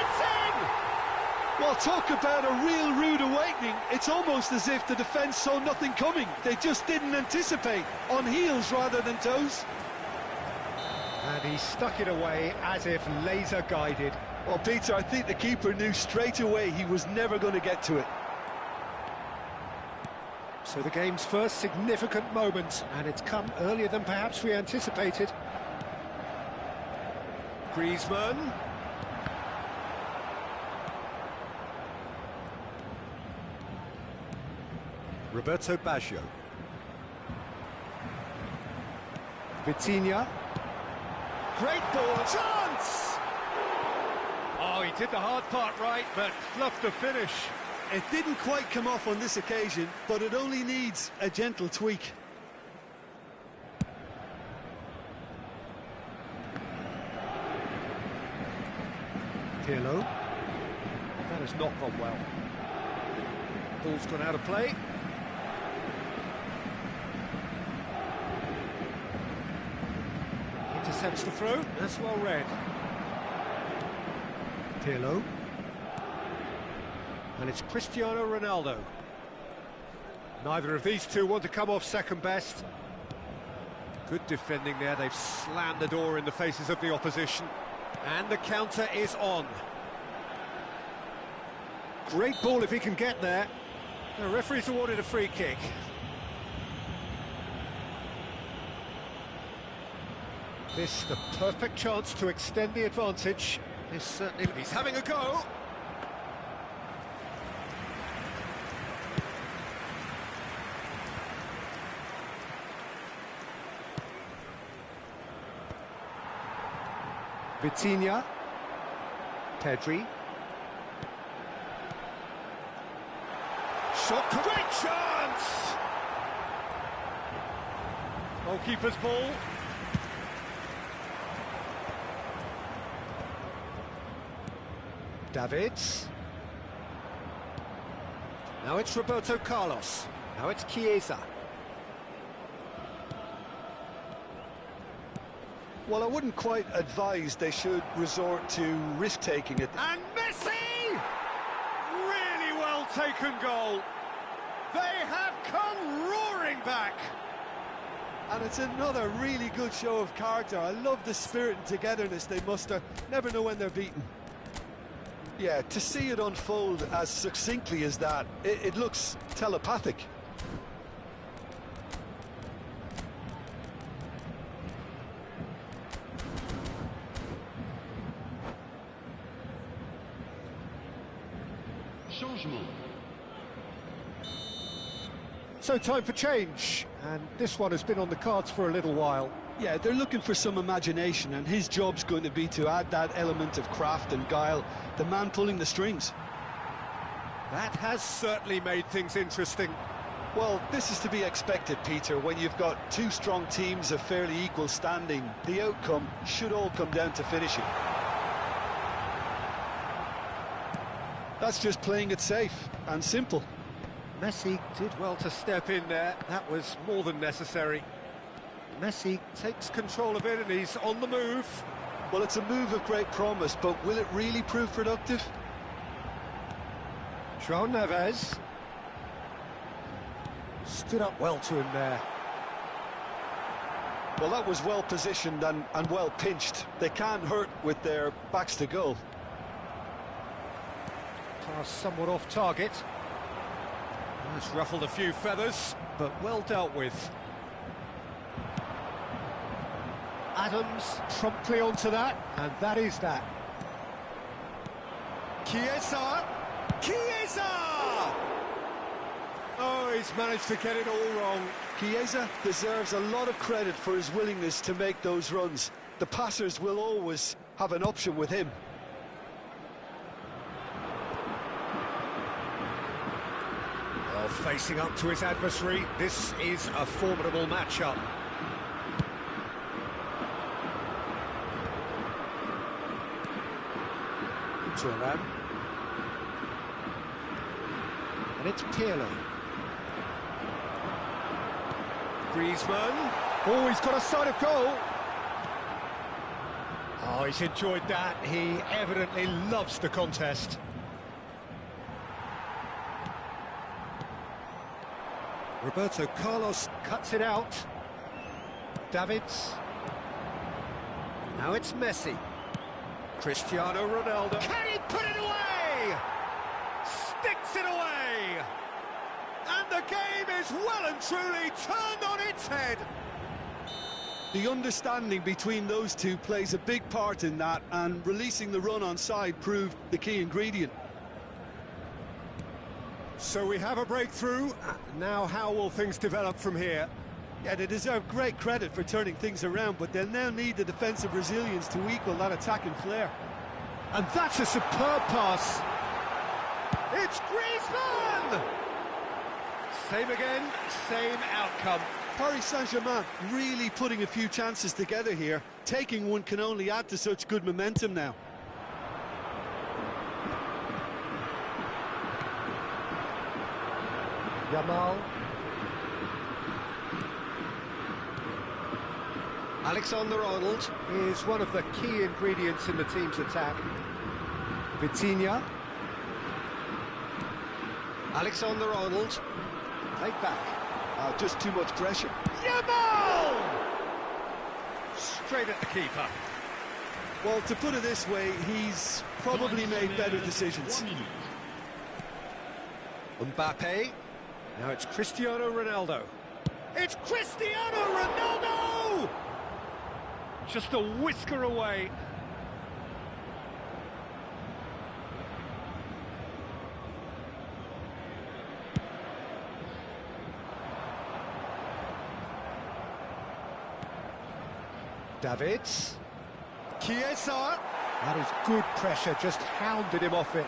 Speaker 1: It's in!
Speaker 5: Well, talk about a real rude awakening. It's almost as if the defence saw nothing coming. They just didn't anticipate. On heels rather than toes.
Speaker 1: And he stuck it away as if laser guided.
Speaker 5: Well, Peter, I think the keeper knew straight away he was never going to get to it.
Speaker 1: So the game's first significant moment, and it's come earlier than perhaps we anticipated. Griezmann. Roberto Baggio. Vitinha. Great ball, chance! Oh, he did the hard part right, but fluffed the finish.
Speaker 5: It didn't quite come off on this occasion, but it only needs a gentle tweak.
Speaker 1: Pirlo. That has not gone well. Ball's gone out of play. Intercepts the throw. That's well read. Pirlo. And it's Cristiano Ronaldo. Neither of these two want to come off second best. Good defending there. They've slammed the door in the faces of the opposition. And the counter is on. Great ball if he can get there. The referee's awarded a free kick. This the perfect chance to extend the advantage. This certainly... He's having a go. Vitinha. Pedri. Shot, great chance! Goalkeeper's ball. Davids. Now it's Roberto Carlos. Now it's Chiesa.
Speaker 2: Well, I wouldn't quite advise they should resort to risk-taking it.
Speaker 1: And Messi! Really well taken goal. They have come roaring back.
Speaker 2: And it's another really good show of character. I love the spirit and togetherness they muster. Never know when they're beaten. Yeah, to see it unfold as succinctly as that, it looks telepathic.
Speaker 3: Changement.
Speaker 1: So time for change, and this one has been on the cards for a little while.
Speaker 2: Yeah, they're looking for some imagination, and his job's going to be to add that element of craft and guile, the man pulling the strings.
Speaker 1: That has certainly made things interesting.
Speaker 2: Well, this is to be expected, Peter. When you've got two strong teams of fairly equal standing, the outcome should all come down to finishing. That's just playing it safe and simple.
Speaker 1: Messi did well to step in there. That was more than necessary. Messi takes control of it and he's on the move.
Speaker 2: Well, it's a move of great promise, but will it really prove productive?
Speaker 1: João Neves stood up well to him there.
Speaker 2: Well, that was well positioned and well pinched. They can't hurt with their backs to goal.
Speaker 1: Pass somewhat off target. It's ruffled a few feathers, but well dealt with. Adams promptly onto that, and that is that. Chiesa! Chiesa! Oh, he's managed to get it all wrong.
Speaker 2: Chiesa deserves a lot of credit for his willingness to make those runs. The passers will always have an option with him.
Speaker 1: Well, facing up to his adversary, this is a formidable matchup. Turan. And it's Pirlo. Griezmann. Oh, he's got a sight of goal. Oh, he's enjoyed that. He evidently loves the contest. Roberto Carlos cuts it out. Davids. Now it's Messi. Cristiano Ronaldo. Can he put it away? Sticks it away! And the game is well and truly turned on its head.
Speaker 2: The understanding between those two plays a big part in that, and releasing the run onside proved the key ingredient.
Speaker 1: So we have a breakthrough. Now how will things develop from here?
Speaker 2: Yeah, they deserve great credit for turning things around, but they'll now need the defensive resilience to equal that attacking flair.
Speaker 1: And that's a superb pass. It's Griezmann! Same again, same outcome.
Speaker 2: Paris Saint-Germain really putting a few chances together here. Taking one can only add to such good momentum now.
Speaker 1: Yamal. Alexander-Arnold is one of the key ingredients in the team's attack. Vitinha. Alexander-Arnold. Played back.
Speaker 2: Just too much pressure.
Speaker 1: Yamal! Straight at the keeper.
Speaker 2: Well, to put it this way, he's probably made better decisions.
Speaker 1: Mbappe. Now it's Cristiano Ronaldo. It's Cristiano Ronaldo! Just a whisker away. Davids. Chiesa. That is good pressure, just hounded him off it.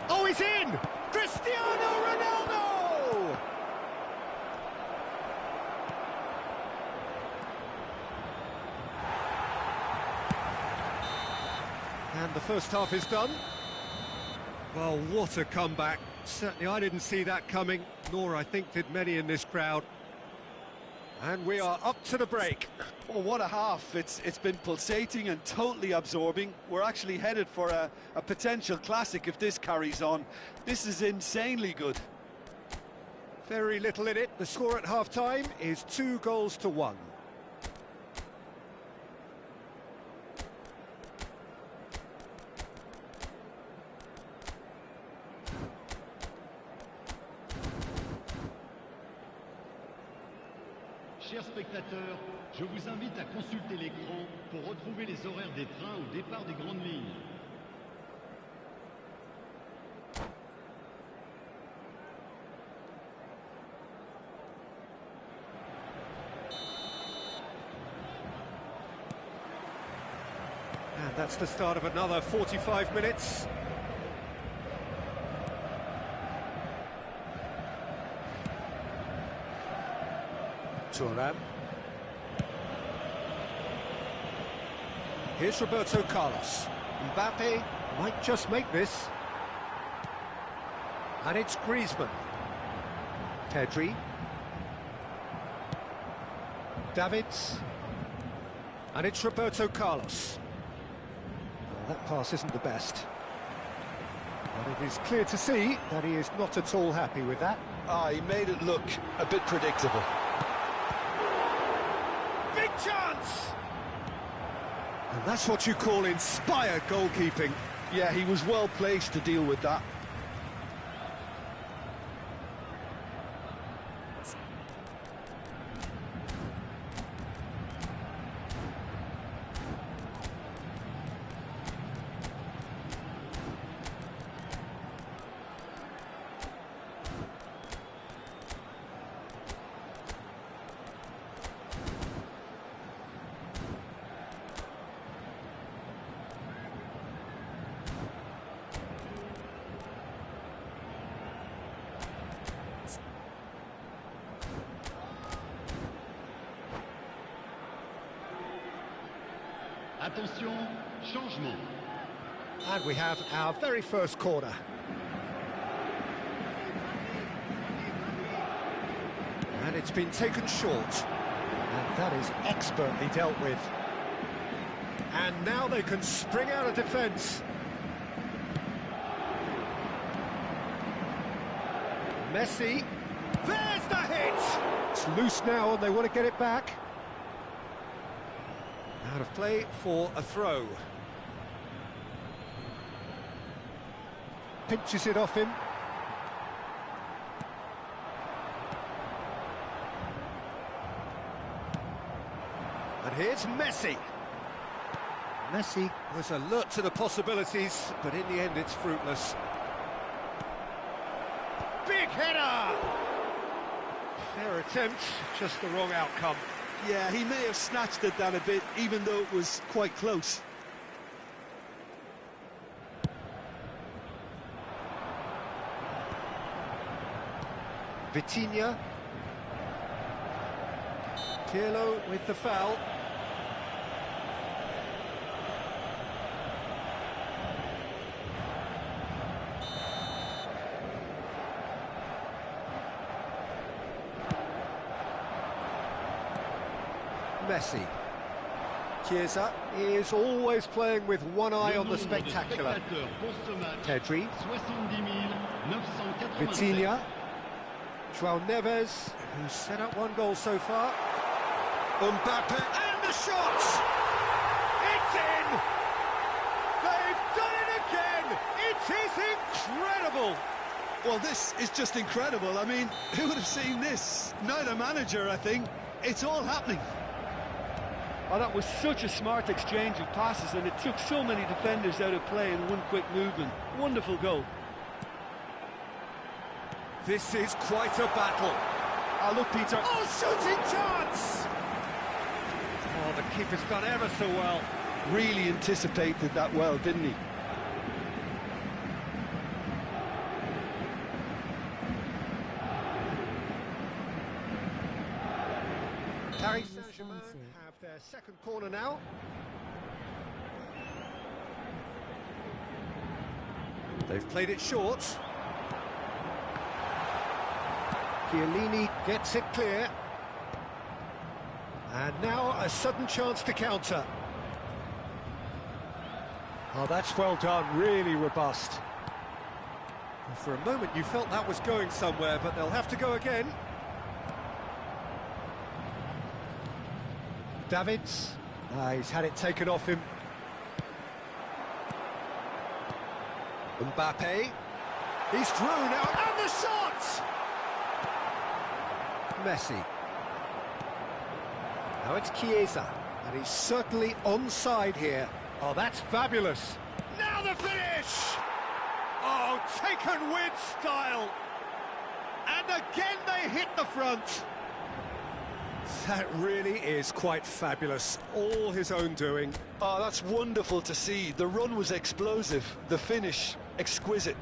Speaker 1: Oh, he's in! Cristiano Ronaldo! And the first half is done. Well, what a comeback. Certainly I didn't see that coming, nor I think did many in this crowd. And we are up to the break.
Speaker 5: Oh, what a half. It's been pulsating and totally absorbing. We're actually headed for a potential classic if this carries on. This is insanely good.
Speaker 1: Very little in it. The score at half-time is 2-1.
Speaker 6: Chers spectateurs, je vous invite à consulter l'écran pour retrouver les horaires des trains au départ des grandes lignes.
Speaker 1: And that's the start of another 45 minutes. Thuram. Here's Roberto Carlos. Mbappe might just make this. And it's Griezmann. Pedri. Davids. And it's Roberto Carlos. Well, that pass isn't the best. But it is clear to see that he is not at all happy with that.
Speaker 5: He made it look a bit predictable.
Speaker 1: Big chance! And that's what you call inspired goalkeeping.
Speaker 2: Yeah, he was well placed to deal with that.
Speaker 6: Attention, changement.
Speaker 1: And we have our very first corner. And it's been taken short. And that is expertly dealt with. And now they can spring out of defence. Messi. There's the hit! It's loose now and they want to get it back. Out of play for a throw. Pinches it off him. And here's Messi. Messi was alert to the possibilities, but in the end it's fruitless. Big header! Fair attempt, just the wrong outcome.
Speaker 5: Yeah, he may have snatched it down a bit, even though it was quite close.
Speaker 1: Vitinha. Pirlo with the foul. Messi. Chiesa is always playing with one eye on the spectacular. Pedri. Vitinha. João Neves, who's set up one goal so far. Mbappe, and the shot! It's in! They've done it again! It is incredible!
Speaker 2: Well, this is just incredible. I mean, who would have seen this? Neither manager, I think. It's all happening. Oh, that was such a smart exchange of passes, and it took so many defenders out of play in one quick movement. Wonderful goal.
Speaker 1: This is quite a battle.
Speaker 2: Oh, look, Peter.
Speaker 1: Oh, shooting chance! Oh, the keeper's done ever so well.
Speaker 2: Really anticipated that well, didn't he?
Speaker 1: Paris Saint-Germain have their second corner now. They've played it short. Chiellini gets it clear. And now a sudden chance to counter. Oh, that's well done, really robust. For a moment you felt that was going somewhere, but they'll have to go again. Davids, he's had it taken off him. Mbappe, he's through now, and the shot! Messi. Now it's Chiesa, and he's certainly onside here. Oh, that's fabulous. Now the finish! Oh, taken with style. And again they hit the front. That really is quite fabulous. All his own doing.
Speaker 2: Oh, that's wonderful to see. The run was explosive, the finish exquisite.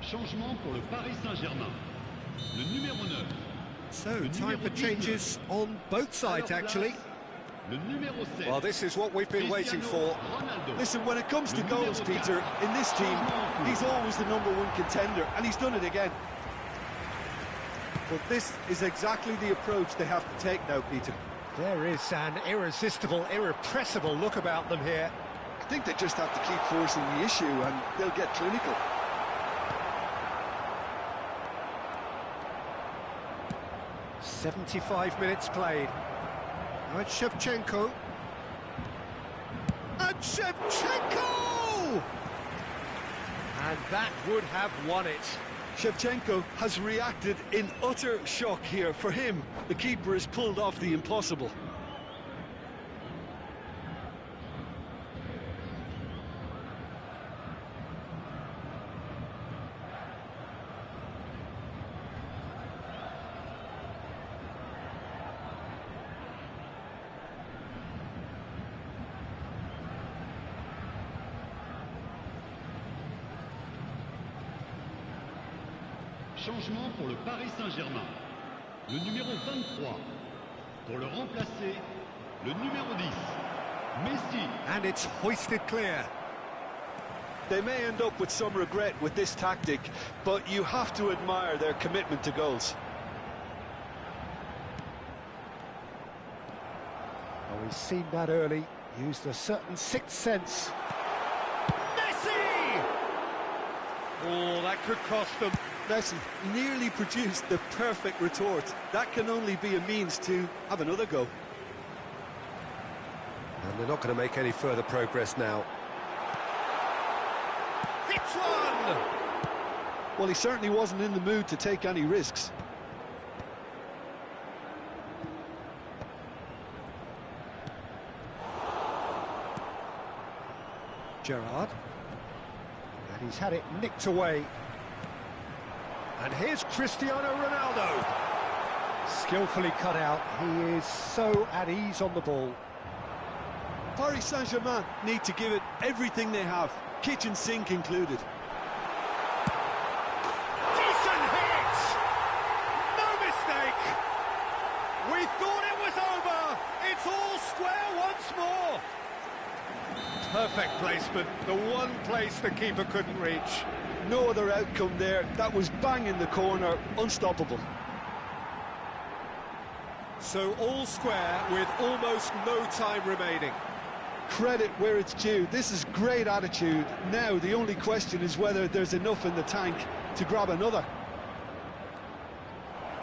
Speaker 6: Changement pour le Paris Saint-Germain. Le numéro 9.
Speaker 1: So, time for changes on both sides, actually.
Speaker 6: Le numéro 7.
Speaker 1: Well, this is what we've been waiting for.
Speaker 2: Listen, when it comes to goals, Peter, in this team, he's always the #1 contender, and he's done it again. Well, this is exactly the approach they have to take now, Peter.
Speaker 1: There is an irresistible, irrepressible look about them here.
Speaker 2: I think they just have to keep forcing the issue, and they'll get clinical.
Speaker 1: "75 minutes played. Now it's Shevchenko. And Shevchenko! And that would have won it.
Speaker 2: Shevchenko has reacted in utter shock here. For him, the keeper has pulled off the impossible.
Speaker 6: Changement pour le Paris Saint-Germain. Le numéro 23. Pour le remplacer, le numéro 10. Messi.
Speaker 1: And it's hoisted clear.
Speaker 2: They may end up with some regret with this tactic, but you have to admire their commitment to goals.
Speaker 1: Oh, he's seen that early. Used a certain sixth sense. Messi! Oh, that could cost them.
Speaker 2: Messi nearly produced the perfect retort. That can only be a means to have another go.
Speaker 1: And they're not going to make any further progress now. Hits one!
Speaker 2: Well, he certainly wasn't in the mood to take any risks.
Speaker 1: Gerrard. And he's had it nicked away. And here's Cristiano Ronaldo. Skillfully cut out. He is so at ease on the ball.
Speaker 2: Paris Saint-Germain need to give it everything they have, kitchen sink included.
Speaker 1: Decent hit! No mistake! Perfect placement, the one place the keeper couldn't reach.
Speaker 2: No other outcome there. That was bang in the corner, unstoppable.
Speaker 1: So all square with almost no time remaining.
Speaker 2: Credit where it's due. This is great attitude. Now the only question is whether there's enough in the tank to grab another.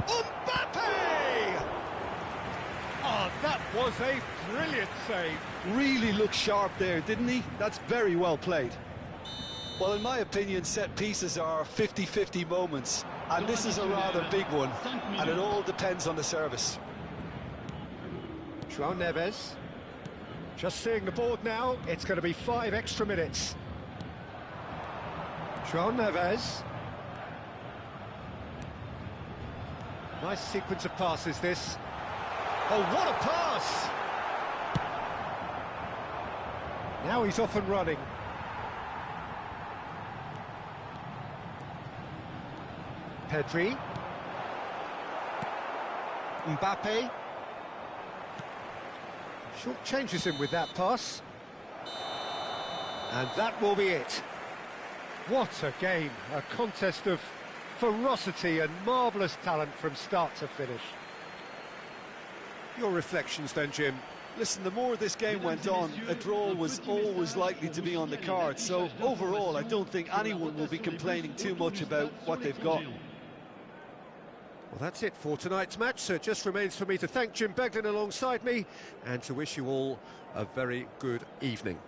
Speaker 1: Mbappe! Oh, that was a brilliant save.
Speaker 2: Really looked sharp there, didn't he? That's very well played. Well, in my opinion, set pieces are 50-50 moments, and this is a rather big one, and it all depends on the service.
Speaker 1: João Neves. Just seeing the board now, it's going to be 5 extra minutes. João Neves. Nice sequence of passes, this. Oh, what a pass! Now he's off and running. Pedri. Mbappe. Short changes him with that pass. And that will be it. What a game, a contest of ferocity and marvellous talent from start to finish. Your reflections then, Jim?
Speaker 2: Listen, the more this game went on, a draw was always likely to be on the card, so overall I don't think anyone will be complaining too much about what they've got.
Speaker 1: Well, that's it for tonight's match, so it just remains for me to thank Jim Beglin alongside me and to wish you all a very good evening.